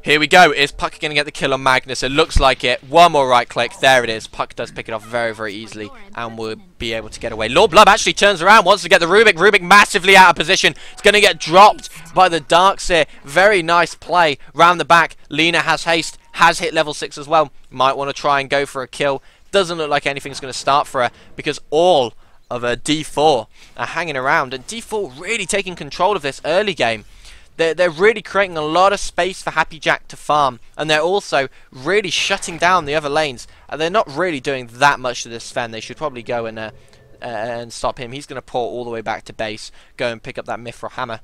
Here we go. Is Puck going to get the kill on Magnus? It looks like it. One more right click. There it is. Puck does pick it off very, very easily and will be able to get away. Lord Blub actually turns around, wants to get the Rubik. Rubik massively out of position. It's going to get dropped by the Darkseer. Very nice play. Round the back. Lina has haste. Has hit level 6 as well. Might want to try and go for a kill. Doesn't look like anything's going to start for her because all of her D4 are hanging around. And D4 really taking control of this early game. They're really creating a lot of space for Happy Jack to farm, and they're also really shutting down the other lanes. And they're not really doing that much to this Sven. They should probably go and stop him. He's going to port all the way back to base, go and pick up that Mithril Hammer,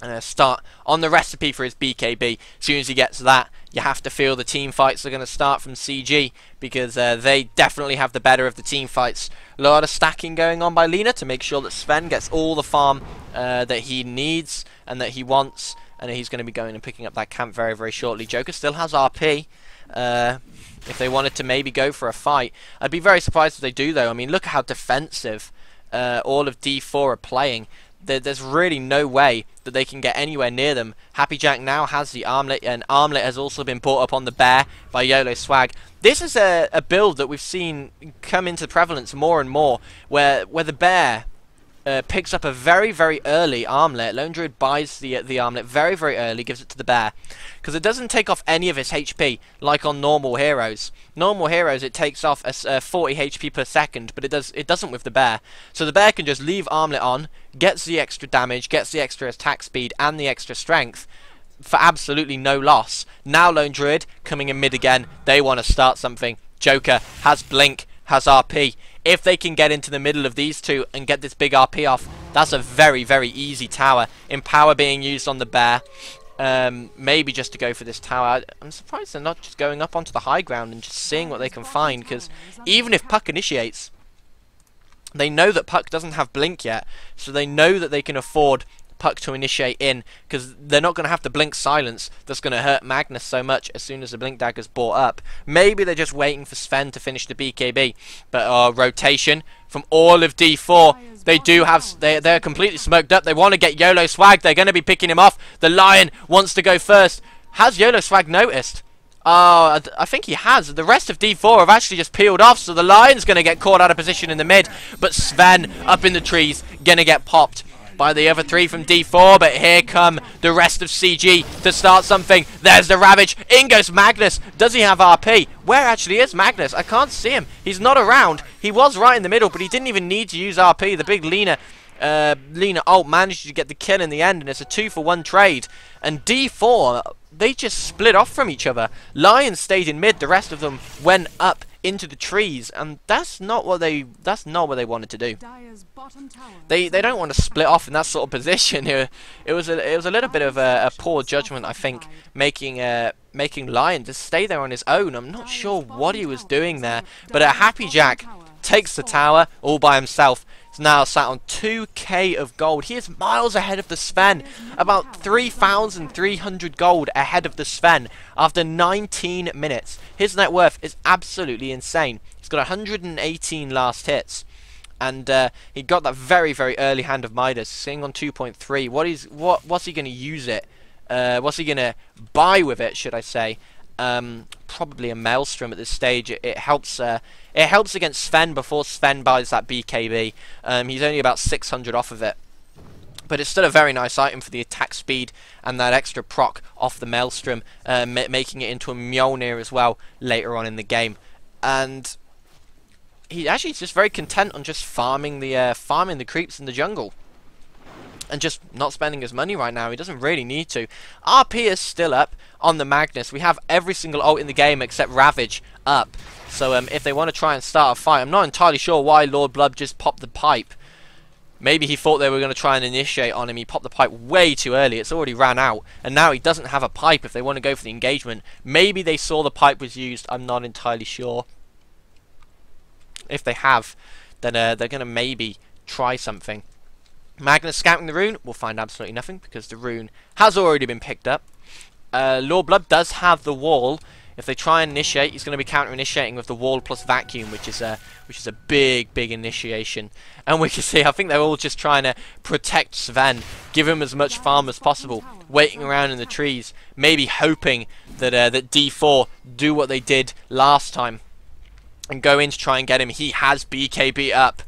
and start on the recipe for his BKB. As soon as he gets that, you have to feel the team fights are going to start from CG, because they definitely have the better of the team fights. A lot of stacking going on by Lina to make sure that Sven gets all the farm that he needs and that he wants, and he's going to be going and picking up that camp very, very shortly. Joker still has RP. If they wanted to maybe go for a fight, I'd be very surprised if they do, though. I mean, look at how defensive all of D4 are playing. There's really no way that they can get anywhere near them. Happy Jack now has the armlet, and armlet has also been brought up on the bear by YOLO Swag. This is a build that we've seen come into prevalence more and more, where the bear picks up a very, very early armlet. Lone Druid buys the armlet very, very early, gives it to the bear, because it doesn't take off any of his HP like on normal heroes. Normal heroes, it takes off 40 HP per second, but it doesn't with the bear. So the bear can just leave armlet on, gets the extra damage, gets the extra attack speed and the extra strength for absolutely no loss. Now Lone Druid coming in mid again. They want to start something. Joker has blink, has RP. If they can get into the middle of these two and get this big RP off, that's a very, very easy tower. Empower being used on the bear. Maybe just to go for this tower. I'm surprised they're not just going up onto the high ground and just seeing what they can find, because even if Puck initiates, they know that Puck doesn't have blink yet, so they know that they can afford Puck to initiate in, because they're not going to have to blink silence. That's going to hurt Magnus so much as soon as the blink dagger's brought up. Maybe they're just waiting for Sven to finish the BKB, but rotation from all of D4. They do have, they're completely smoked up. They want to get YOLO Swag. They're going to be picking him off. The Lion wants to go first. Has YOLO Swag noticed? Oh, I think he has. The rest of D4 have actually just peeled off, so the Lion's going to get caught out of position in the mid. But Sven, up in the trees, going to get popped by the other three from D4. But here come the rest of CG to start something. There's the Ravage. In goes Magnus. Does he have RP? Where actually is Magnus? I can't see him. He's not around. He was right in the middle, but he didn't even need to use RP. The big Lina ult managed to get the kill in the end, and it's a 2-for-1 trade. And D4, they just split off from each other. Lion stayed in mid, the rest of them went up into the trees, and that's not what they wanted to do. They don't want to split off in that sort of position. It was a little bit of a poor judgment, I think, making Lion to stay there on his own. I'm not sure what he was doing there, but a Happy Jack takes the tower all by himself. He's now sat on 2k of gold. He is miles ahead of the Sven. About 3,300 gold ahead of the Sven after 19 minutes. His net worth is absolutely insane. He's got 118 last hits. And he got that very, very early hand of Midas, sitting on 2.3. What's he going to use it? What's he going to buy with it, should I say? Probably a Maelstrom at this stage. It helps against Sven before Sven buys that BKB. He's only about 600 off of it. But it's still a very nice item for the attack speed and that extra proc off the Maelstrom, making it into a Mjolnir as well later on in the game. And he actually is just very content on just farming the creeps in the jungle. And just not spending his money right now. He doesn't really need to. RP is still up on the Magnus. We have every single ult in the game except Ravage up. So if they want to try and start a fight, I'm not entirely sure why Lord Blood just popped the pipe. Maybe he thought they were going to try and initiate on him. He popped the pipe way too early. It's already ran out. And now he doesn't have a pipe if they want to go for the engagement. Maybe they saw the pipe was used. I'm not entirely sure. If they have, then they're going to maybe try something. Magnus scouting the rune, we'll find absolutely nothing because the rune has already been picked up. Lord Blood does have the wall. If they try and initiate, he's going to be counter-initiating with the wall plus vacuum, which is a big initiation. And we can see, I think they're all just trying to protect Sven, give him as much farm as possible, waiting around in the trees, maybe hoping that that D4 do what they did last time and go in to try and get him. He has BKB up.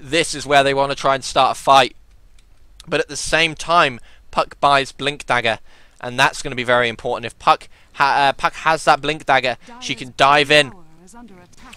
This is where they want to try and start a fight. But at the same time, Puck buys Blink Dagger. And that's going to be very important. If Puck has that Blink Dagger, she can dive in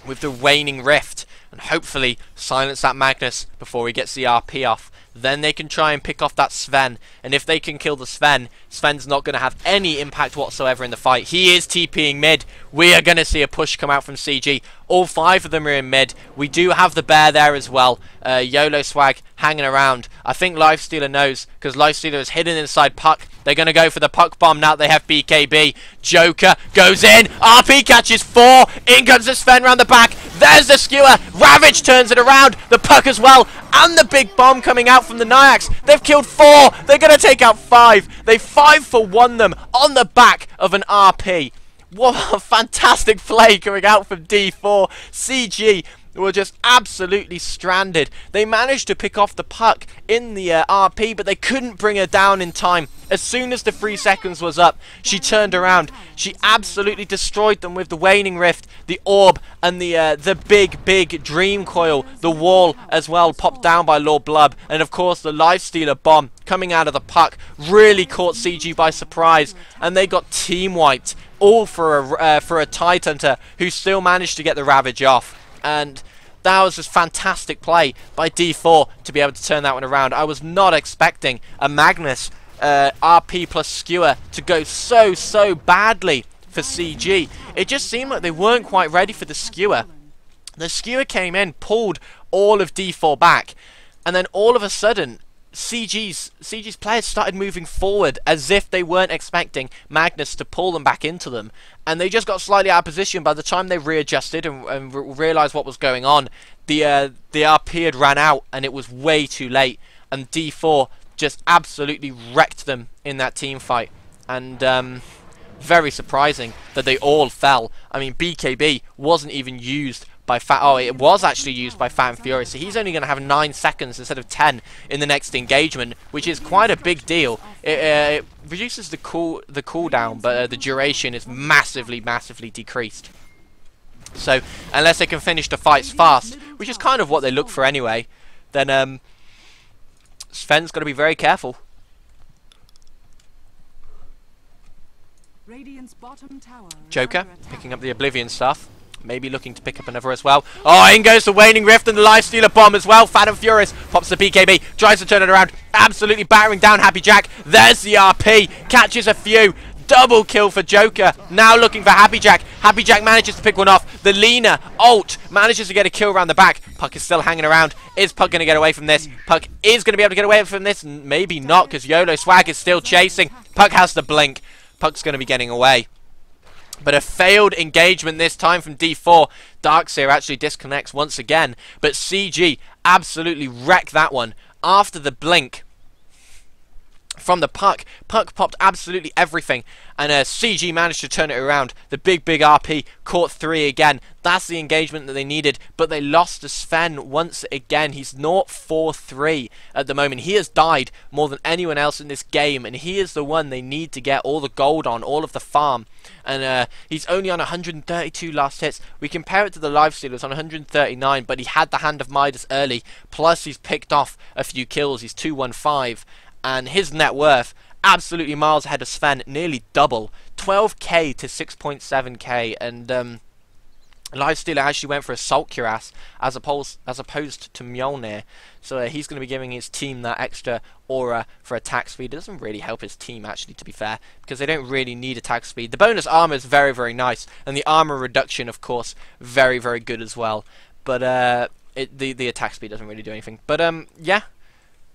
with the Waning Rift. And hopefully silence that Magnus before he gets the RP off. Then they can try and pick off that Sven. And if they can kill the Sven, Sven's not going to have any impact whatsoever in the fight. He is TPing mid. We are going to see a push come out from CG. All 5 of them are in mid. We do have the bear there as well. YOLO Swag hanging around. I think Lifestealer knows, because Lifestealer is hidden inside Puck. They're going to go for the Puck bomb now they have BKB. Joker goes in. RP catches 4. In comes the Sven round the back. There's the skewer. Ravage turns it around. The Puck as well. And the big bomb coming out from the Nyax. They've killed 4. They're going to take out 5. They 5-for-1 them on the back of an RP. What a fantastic play coming out from D4. CG were just absolutely stranded. They managed to pick off the Puck in the RP, but they couldn't bring her down in time. As soon as the 3 seconds was up, she turned around. She absolutely destroyed them with the Waning Rift, the Orb, and the big Dream Coil. The wall as well popped down by Lord Blood. And of course the Lifestealer bomb coming out of the Puck really caught CG by surprise. And they got team wiped. All for a Tidehunter who still managed to get the Ravage off. And that was just fantastic play by D4 to be able to turn that one around. I was not expecting a Magnus RP plus skewer to go so badly for CG. It just seemed like they weren't quite ready for the skewer. The skewer came in, pulled all of D4 back, and then all of a sudden CG's players started moving forward as if they weren't expecting Magnus to pull them back into them, and they just got slightly out of position. By the time they readjusted and realised what was going on, the RP had ran out and it was way too late, and D4 just absolutely wrecked them in that team fight. And very surprising that they all fell. I mean, BKB wasn't even used by it was actually used by Fat and Fury, so he's only going to have 9 seconds instead of 10 in the next engagement, which is quite a big deal. reduces the cooldown, but the duration is massively decreased. So unless they can finish the fights fast, which is kind of what they look for anyway, then Sven's got to be very careful. Joker picking up the Oblivion stuff. Maybe looking to pick up another as well. Oh, in goes the Waning Rift and the Lifestealer Bomb as well. Phantom Furious pops the BKB, tries to turn it around. Absolutely battering down Happy Jack. There's the RP. Catches a few. Double kill for Joker. Now looking for Happy Jack. Happy Jack manages to pick one off. The Lena ult manages to get a kill around the back. Puck is still hanging around. Is Puck going to get away from this? Puck is going to be able to get away from this. Maybe not, because YOLO Swag is still chasing. Puck has the blink. Puck's going to be getting away. But a failed engagement this time from D4. Darkseer actually disconnects once again. But CG absolutely wrecked that one. After the blink from the Puck, Puck popped absolutely everything. And CG managed to turn it around. The big RP caught 3 again. That's the engagement that they needed. But they lost to Sven once again. He's 0-4-3 at the moment. He has died more than anyone else in this game. And he is the one they need to get all the gold on, all of the farm. And he's only on 132 last hits. We compare it to the Lifestealers on 139, but he had the Hand of Midas early. Plus, he's picked off a few kills. He's 215. And his net worth, absolutely miles ahead of Sven, nearly double. 12k to 6.7k. And Lifestealer actually went for Assault Cuirass as opposed to Mjolnir. So he's going to be giving his team that extra aura for attack speed. It doesn't really help his team, actually, to be fair, because they don't really need attack speed. The bonus armor is very nice, and the armor reduction, of course, very good as well. But the attack speed doesn't really do anything. But yeah,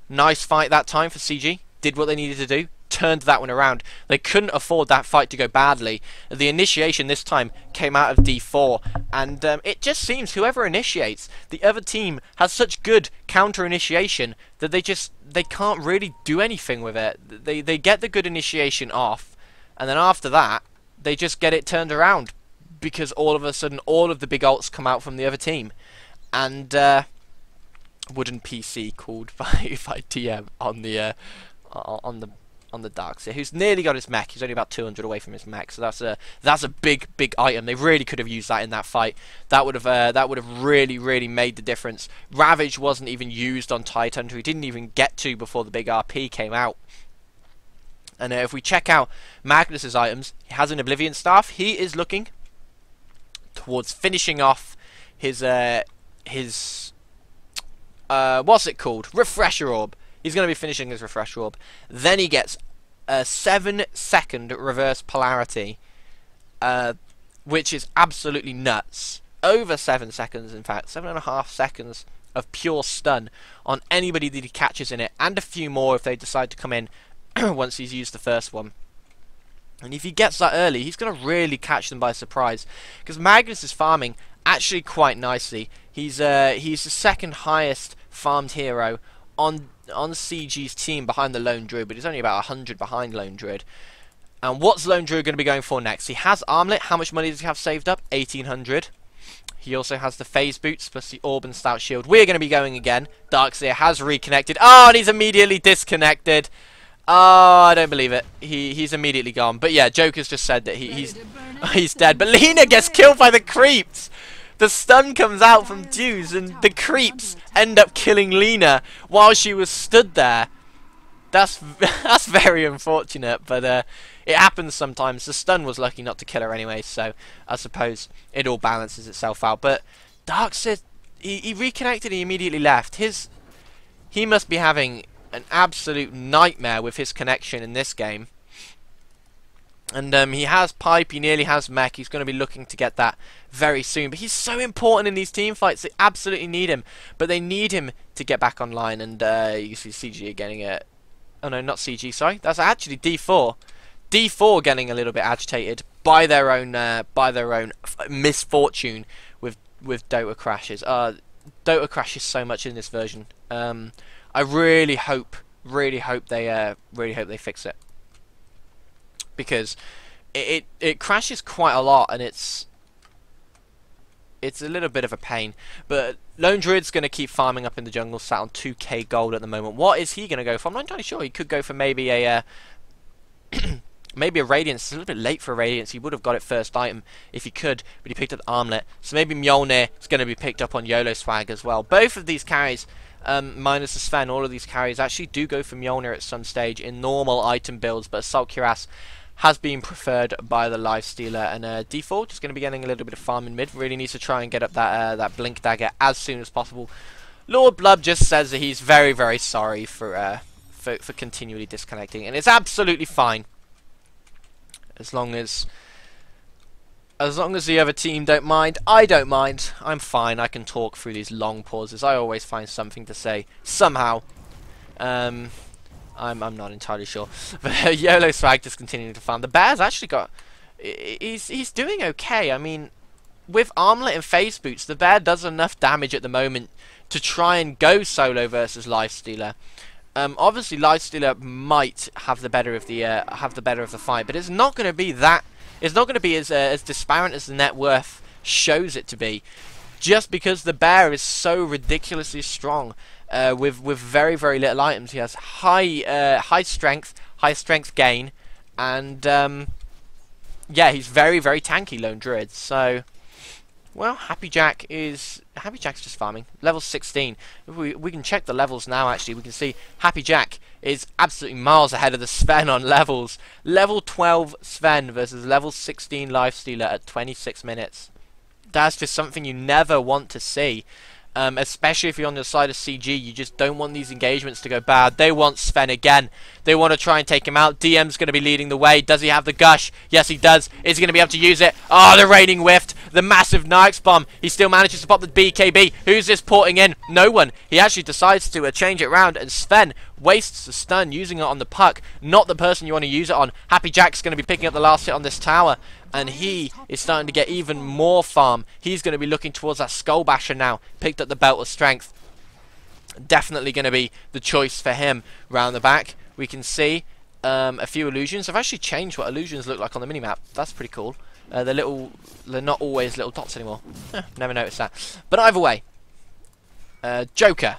nice fight that time for CG. Did what they needed to do. Turned that one around. They couldn't afford that fight to go badly. The initiation this time came out of D4, and it just seems whoever initiates, the other team has such good counter initiation that they can't really do anything with it. They get the good initiation off, and then after that they just get it turned around because all of a sudden all of the big ults come out from the other team. And wooden PC called by TM on the Darkseer, who's nearly got his mech. He's only about 200 away from his mech, so that's a big item. They really could have used that in that fight. That would have really made the difference. Ravage wasn't even used on Tidehunter. He didn't even get to before the big RP came out. And if we check out Magnus's items, he has an Oblivion Staff. He is looking towards finishing off his what's it called? Refresher Orb. He's going to be finishing his Refresher Orb. Then he gets a 7-second reverse polarity, which is absolutely nuts. Over 7 seconds, in fact. 7.5 seconds of pure stun on anybody that he catches in it. And a few more if they decide to come in once he's used the first one. And if he gets that early, he's going to really catch them by surprise. Because Magnus is farming actually quite nicely. He's the second highest farmed hero on CG's team behind the Lone Druid, but he's only about 100 behind Lone Druid. And what's Lone Druid going to be going for next? He has Armlet. How much money does he have saved up? 1,800. He also has the Phase Boots plus the Orb and Stout Shield. We're going to be going again. Darkseer has reconnected. Oh, and he's immediately disconnected. Oh, I don't believe it. He's immediately gone. But yeah, Joker's just said that he's dead. But Lena gets killed by the creeps. The stun comes out from Deuce, and the creeps end up killing Lena while she was stood there. That's very unfortunate, but it happens sometimes. The stun was lucky not to kill her anyway, so I suppose it all balances itself out. But Darkseer, he reconnected, he immediately left. He must be having an absolute nightmare with his connection in this game. And he has Pipe, he nearly has Mech. He's going to be looking to get that very soon. But he's so important in these team fights. They absolutely need him. But they need him to get back online. And you see CG getting it. Oh no, not CG, sorry. That's actually D4. D4 getting a little bit agitated by their own misfortune with Dota crashes. Dota crashes so much in this version. I really hope they fix it. Because it crashes quite a lot, and it's a little bit of a pain. But Lone Druid's going to keep farming up in the jungle, sat on 2k gold at the moment. What is he going to go for? I'm not entirely sure. He could go for maybe a Maybe a Radiance. It's a little bit late for a Radiance. He would have got it first item if he could, but he picked up the Armlet. So maybe Mjolnir is going to be picked up on YOLO Swag as well. Both of these carries, minus the Sven, all of these carries actually do go for Mjolnir at some stage in normal item builds, but Assault Cuirass has been preferred by the Lifestealer, and default just going to be getting a little bit of farm in mid. Really needs to try and get up that Blink Dagger as soon as possible. Lord Blub just says that he's very, very sorry for continually disconnecting, and it's absolutely fine. As long as the other team don't mind, I don't mind. I'm fine. I can talk through these long pauses. I always find something to say somehow. I'm not entirely sure. But YOLO Swag just continuing to farm. The Bear's actually got... He's doing okay. I mean, with Armlet and Phase Boots, the Bear does enough damage at the moment to try and go solo versus Lifestealer. Obviously, Lifestealer might have the better of the fight, but it's not going to be that. It's not going to be as disparate as the net worth shows it to be, just because the Bear is so ridiculously strong. With very, very little items, he has high strength gain, and yeah, he's very, very tanky, Lone Druid. So, well, Happy Jack's just farming. Level 16. If we can check the levels now. Actually, we can see Happy Jack is absolutely miles ahead of the Sven on levels. Level 12 Sven versus level 16 Lifestealer at 26 minutes. That's just something you never want to see. Especially if you're on the side of CG, you just don't want these engagements to go bad. They want Sven again. They want to try and take him out. DM's going to be leading the way. Does he have the gush? Yes, he does. Is he going to be able to use it? Oh, the Raining Whift. The massive Nyx bomb. He still manages to pop the BKB. Who's this porting in? No one. He actually decides to change it around, and Sven wastes the stun using it on the puck. Not the person you want to use it on. Happy Jack's going to be picking up the last hit on this tower, and he is starting to get even more farm. He's going to be looking towards that Skull Basher now. Picked up the Belt of Strength. Definitely going to be the choice for him round the back. We can see a few illusions. I've actually changed what illusions look like on the minimap. That's pretty cool. They're not always little dots anymore. Never noticed that. But either way, Joker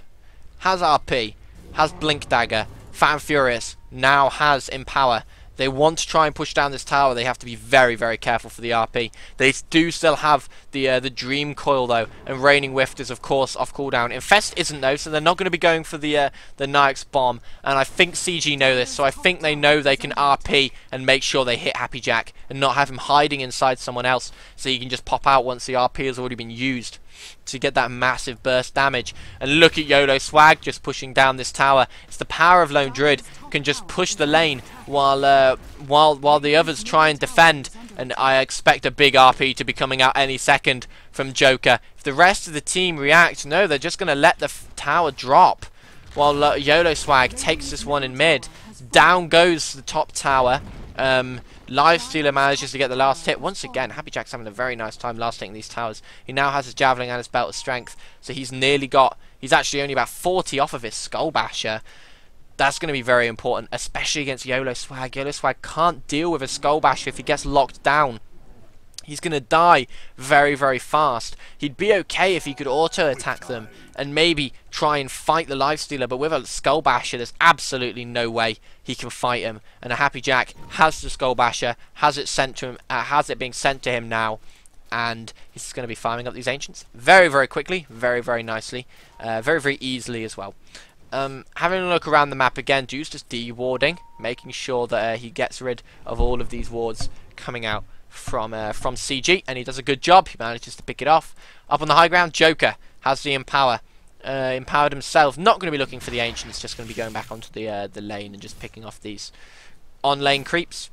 has RP, has Blink Dagger, Fat and Furious now has Empower. They want to try and push down this tower. They have to be very, very careful for the RP. They do still have the Dream Coil though, and Raining Whift is of course off cooldown. Infest isn't though, so they're not going to be going for the Nyx bomb. And I think CG know this, so I think they know they can RP and make sure they hit Happy Jack and not have him hiding inside someone else, so he can just pop out once the RP has already been used to get that massive burst damage. And look at YOLO Swag just pushing down this tower. It's the power of Lone Druid. Can just push the lane while the others try and defend, and I expect a big RP to be coming out any second from Joker. If the rest of the team react, no, they're just going to let the tower drop while YOLO Swag takes this one in mid. Down goes the top tower. Lifestealer manages to get the last hit. Once again, Happy Jack's having a very nice time last hitting these towers. He now has his Javelin and his Belt of Strength, so he's actually only about 40 off of his Skull Basher. That's going to be very important, especially against YOLO Swag. YOLO Swag can't deal with a Skull Basher if he gets locked down. He's going to die very, very fast. He'd be okay if he could auto-attack them and maybe try and fight the Lifestealer, but with a Skull Basher, there's absolutely no way he can fight him. And a Happy Jack has the Skull Basher, has it sent to him, has it being sent to him now, and he's going to be farming up these Ancients very, very quickly, very, very nicely, very, very easily as well. Having a look around the map again, Juice just de-warding, making sure that he gets rid of all of these wards coming out from CG, and he does a good job. He manages to pick it off. Up on the high ground, Joker has the Empowered himself. Not going to be looking for the Ancients, just going to be going back onto the lane and just picking off these on-lane creeps.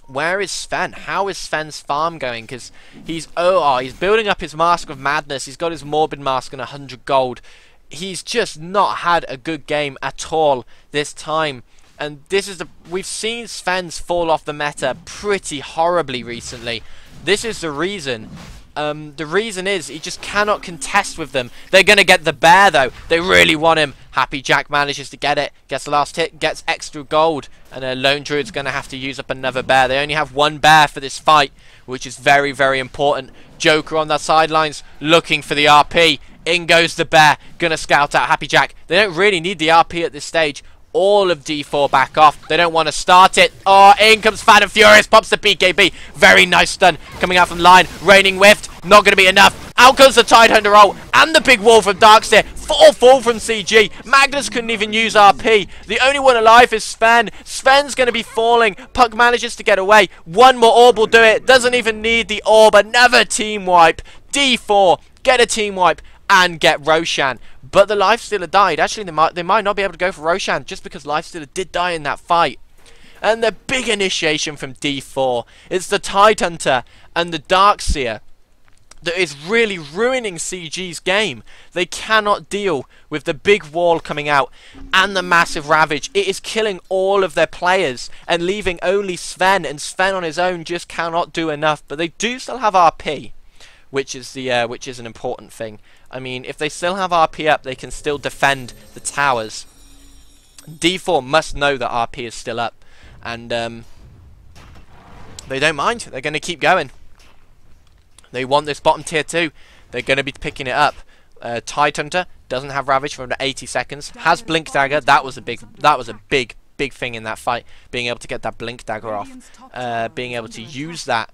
Where is Sven? How is Sven's farm going? Because he's building up his Mask of Madness. He's got his Morbid Mask and 100 gold. He's just not had a good game at all this time. And this is we've seen Sven's fall off the meta pretty horribly recently. This is the reason. The reason is he just cannot contest with them. They're going to get the bear though. They really want him. Happy Jack manages to get it. Gets the last hit. Gets extra gold. And Lone Druid's going to have to use up another bear. They only have one bear for this fight, which is very, very important. Joker on the sidelines looking for the RP. In goes the bear. Gonna scout out Happy Jack. They don't really need the RP at this stage. all of D4 back off. They don't want to start it. Oh, in comes Fan and Furious, pops the BKB. Very nice stun coming out from line. Raining Whiff, not going to be enough. Out comes the Tidehunter ult and the big wall from Darkseer. 4-4 from CG. Magnus couldn't even use RP. The only one alive is Sven. Sven's going to be falling. Puck manages to get away. One more orb will do it. Doesn't even need the orb. Another team wipe. D4, get a team wipe and get Roshan. But the Lifestealer died. Actually, they might not be able to go for Roshan just because Lifestealer did die in that fight. And the big initiation from D4 is the Tidehunter and the Darkseer that is really ruining CG's game. They cannot deal with the big wall coming out and the massive Ravage. It is killing all of their players and leaving only Sven, and Sven on his own just cannot do enough. But they do still have RP, which is an important thing. I mean, if they still have RP up, they can still defend the towers. D4 must know that RP is still up, and they don't mind. They're going to keep going. They want this bottom tier 2. They're going to be picking it up. Tidehunter doesn't have Ravage for 80 seconds. Has Blink Dagger. That was a big thing in that fight. Being able to get that Blink Dagger off. Being able to use that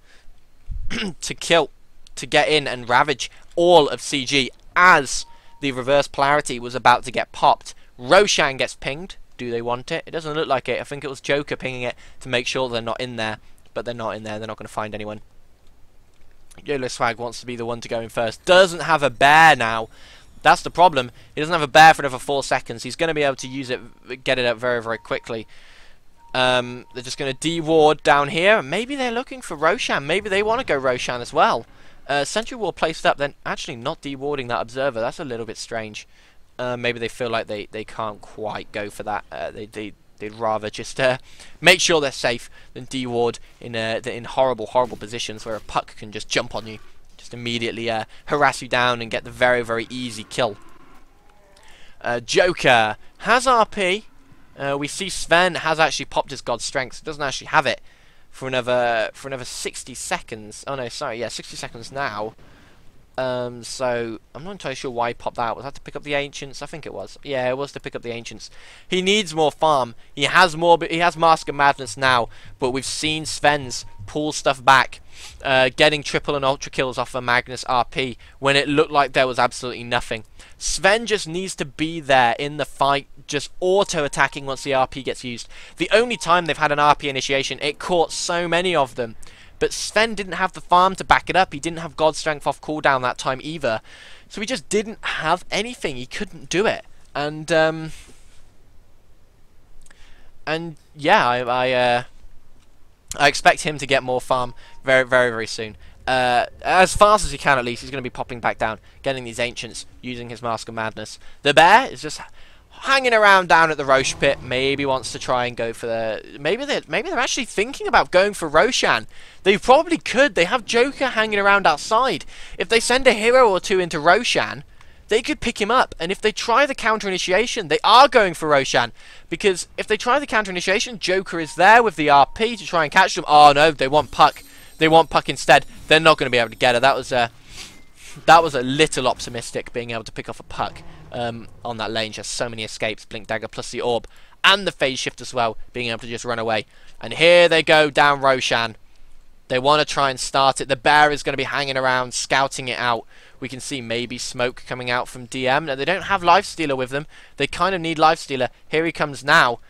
to kill, to get in and ravage all of CG as the reverse polarity was about to get popped. Roshan gets pinged. Do they want it? It doesn't look like it. I think it was Joker pinging it to make sure they're not in there. But they're not in there. They're not going to find anyone. YOLO Swag wants to be the one to go in first. Doesn't have a bear now. That's the problem. He doesn't have a bear for another 4 seconds. He's going to be able to use it, get it up very, very quickly. They're just going to de-ward down here. Maybe they're looking for Roshan. Maybe they want to go Roshan as well. Sentry Wall placed up, then actually not de-warding that Observer. That's a little bit strange. Maybe they feel like they can't quite go for that. They'd rather just make sure they're safe than de-ward in horrible, horrible positions where a puck can just jump on you, just immediately harass you down and get the very, very easy kill. Joker has RP. We see Sven has actually popped his God Strength. Doesn't actually have it for another 60 seconds. Oh no, sorry, yeah, 60 seconds now. So I'm not entirely sure why he popped that. Was that to pick up the Ancients? I think it was. Yeah, it was to pick up the Ancients. He needs more farm. He has more, but he has Mask of Madness now. But we've seen Sven's pull stuff back, getting triple and ultra kills off of Magnus RP when it looked like there was absolutely nothing. Sven just needs to be there in the fight, just auto-attacking once the RP gets used. The only time they've had an RP initiation, it caught so many of them. But Sven didn't have the farm to back it up. He didn't have God Strength off cooldown that time either. So he just didn't have anything. He couldn't do it. And yeah, I expect him to get more farm very, very, very soon. As fast as he can, at least. He's going to be popping back down, getting these Ancients, using his Mask of Madness. The bear is just hanging around down at the Roche pit. Maybe wants to try and go for the... Maybe they're actually thinking about going for Roshan. They probably could. They have Joker hanging around outside. If they send a hero or two into Roshan, they could pick him up. And if they try the counter initiation, they are going for Roshan. Because if they try the counter initiation, Joker is there with the RP to try and catch them. Oh no, they want Puck. They want Puck instead. They're not going to be able to get her. That was a little optimistic, being able to pick off a Puck. On that lane, just so many escapes, Blink Dagger plus the orb and the phase shift as well, being able to just run away. And here they go down Roshan. They want to try and start it. The bear is going to be hanging around, scouting it out. We can see maybe smoke coming out from DM. Now they don't have Lifestealer with them. They kind of need Lifestealer. Here he comes now.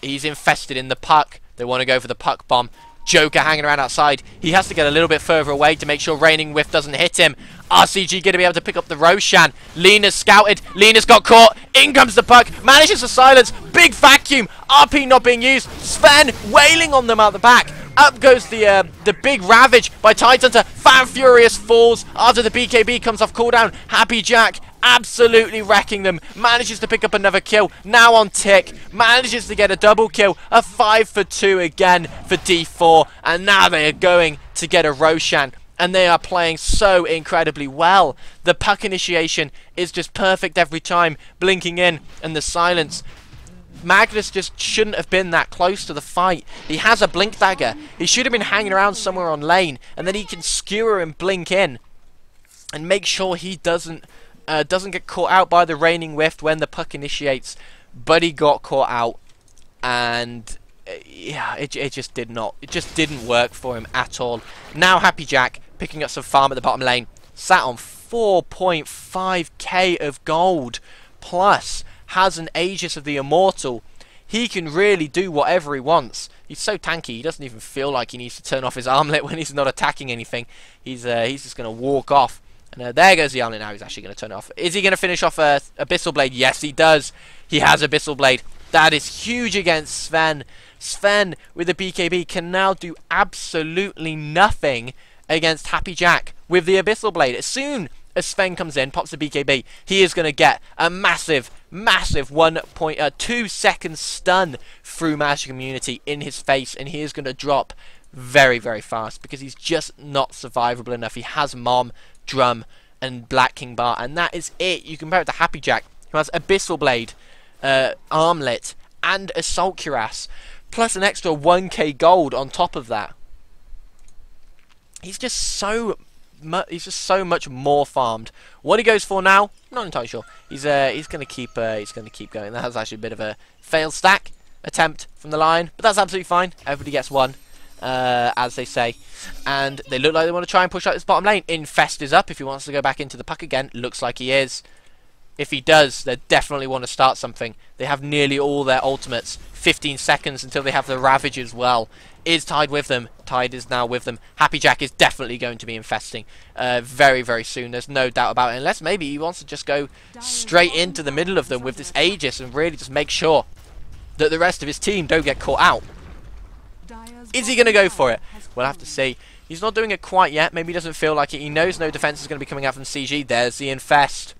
He's infested in the Puck. They want to go for the Puck bomb. Joker hanging around outside. He has to get a little bit further away to make sure Raining Whiff doesn't hit him. RCG going to be able to pick up the Roshan. Lena's scouted. Lena's got caught. In comes the Puck. Manages to silence. Big vacuum. RP not being used. Sven wailing on them out the back. Up goes the big Ravage by Tidehunter. Fan Furious falls after the BKB comes off cooldown. Happy Jack absolutely wrecking them. Manages to pick up another kill. Now on tick. Manages to get a double kill. A 5 for 2 again for D4. And now they are going to get a Roshan. And they are playing so incredibly well. The Puck initiation is just perfect every time. Blinking in and the silence. Magnus just shouldn't have been that close to the fight. He has a Blink Dagger. He should have been hanging around somewhere on lane. And then he can skewer and blink in. And make sure he doesn't get caught out by the Raining Whiff when the Puck initiates. But he got caught out. and yeah, it just didn't work for him at all. Now Happy Jack picking up some farm at the bottom lane, sat on 4.5k of gold, plus has an Aegis of the Immortal. He can really do whatever he wants. He's so tanky, he doesn't even feel like he needs to turn off his armlet when he's not attacking anything. He's just going to walk off. And there goes the armlet now. He's actually going to turn it off. Is he going to finish off Abyssal Blade? Yes, he does. He has Abyssal Blade. That is huge against Sven. Sven, with the BKB, can now do absolutely nothing against Happy Jack with the Abyssal Blade. As soon as Sven comes in, pops the BKB, he is going to get a massive 1.2 second stun through Magic Immunity in his face, and he is going to drop very, very fast because he's just not survivable enough. He has Mom, Drum, and Black King Bar, and that is it. You compare it to Happy Jack, who has Abyssal Blade, Armlet, and Assault Cuirass, plus an extra 1k gold on top of that. He's just so much more farmed. What he goes for now, not entirely sure. He's going to keep going. That was actually a bit of a failed stack attempt from the Lion, but that's absolutely fine. Everybody gets one, as they say. And they look like they want to try and push out this bottom lane. Infest is up if he wants to go back into the puck again. Looks like he is. If he does, they definitely want to start something. They have nearly all their ultimates. 15 seconds until they have the Ravage as well. Is Tide with them? Tide is now with them. Happy Jack is definitely going to be infesting very, very soon. There's no doubt about it. Unless maybe he wants to just go straight into the middle of them with this Aegis and really just make sure that the rest of his team don't get caught out. Is he going to go for it? We'll have to see. He's not doing it quite yet. Maybe he doesn't feel like it. He knows no defense is going to be coming out from CG. There's the Infest.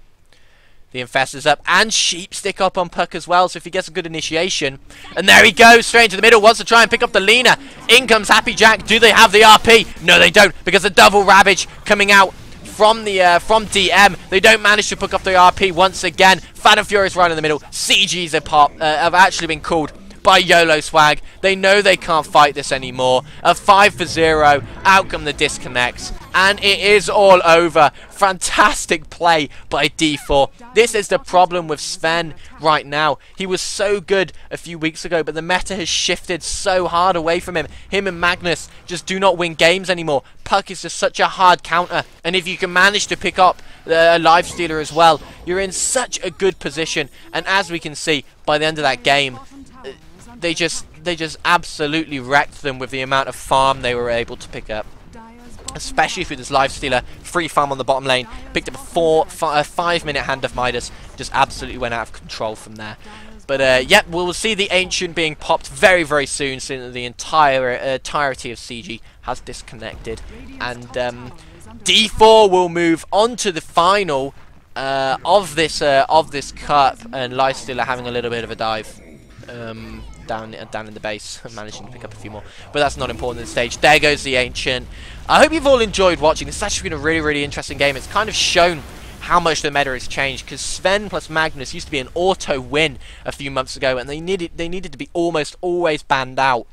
The Infest is up, and Sheepstick up on Puck as well, so if he gets a good initiation, and there he goes, straight into the middle, wants to try and pick up the Lina. In comes Happy Jack. Do they have the RP? No, they don't, because the double Ravage coming out from the from DM. They don't manage to pick up the RP once again. Phantom Fury is right in the middle. CG's have actually been called by YOLO Swag. They know they can't fight this anymore. A 5-for-0, out come the disconnects, and it is all over. Fantastic play by D4. This is the problem with Sven right now. He was so good a few weeks ago, but the meta has shifted so hard away from him. Him and Magnus just do not win games anymore. Puck is just such a hard counter, and if you can manage to pick up a Lifestealer as well, you're in such a good position. And as we can see, by the end of that game, they just absolutely wrecked them with the amount of farm they were able to pick up. Especially through this Lifestealer, free farm on the bottom lane, picked up a 5-minute Hand of Midas, just absolutely went out of control from there. But yeah, we'll see the Ancient being popped very, very soon, since the entirety of CG has disconnected. And D4 will move on to the final of this cup, and Lifestealer having a little bit of a dive. Down in the base, managing to pick up a few more, but that's not important at this stage. There goes the Ancient. I hope you've all enjoyed watching. This has actually been a really, really interesting game. It's kind of shown how much the meta has changed, because Sven plus Magnus used to be an auto win a few months ago, and they needed to be almost always banned out.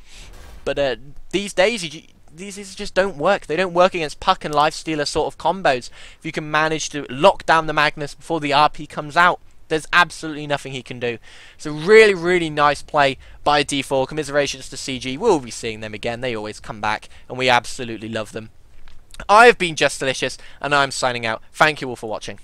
But these days, these just don't work. They don't work against Puck and Lifestealer sort of combos. If you can manage to lock down the Magnus before the RP comes out, there's absolutely nothing he can do. So really, really nice play by D4. Commiserations to CG. We'll be seeing them again. They always come back, and we absolutely love them. I have been Just Delicious, and I'm signing out. Thank you all for watching.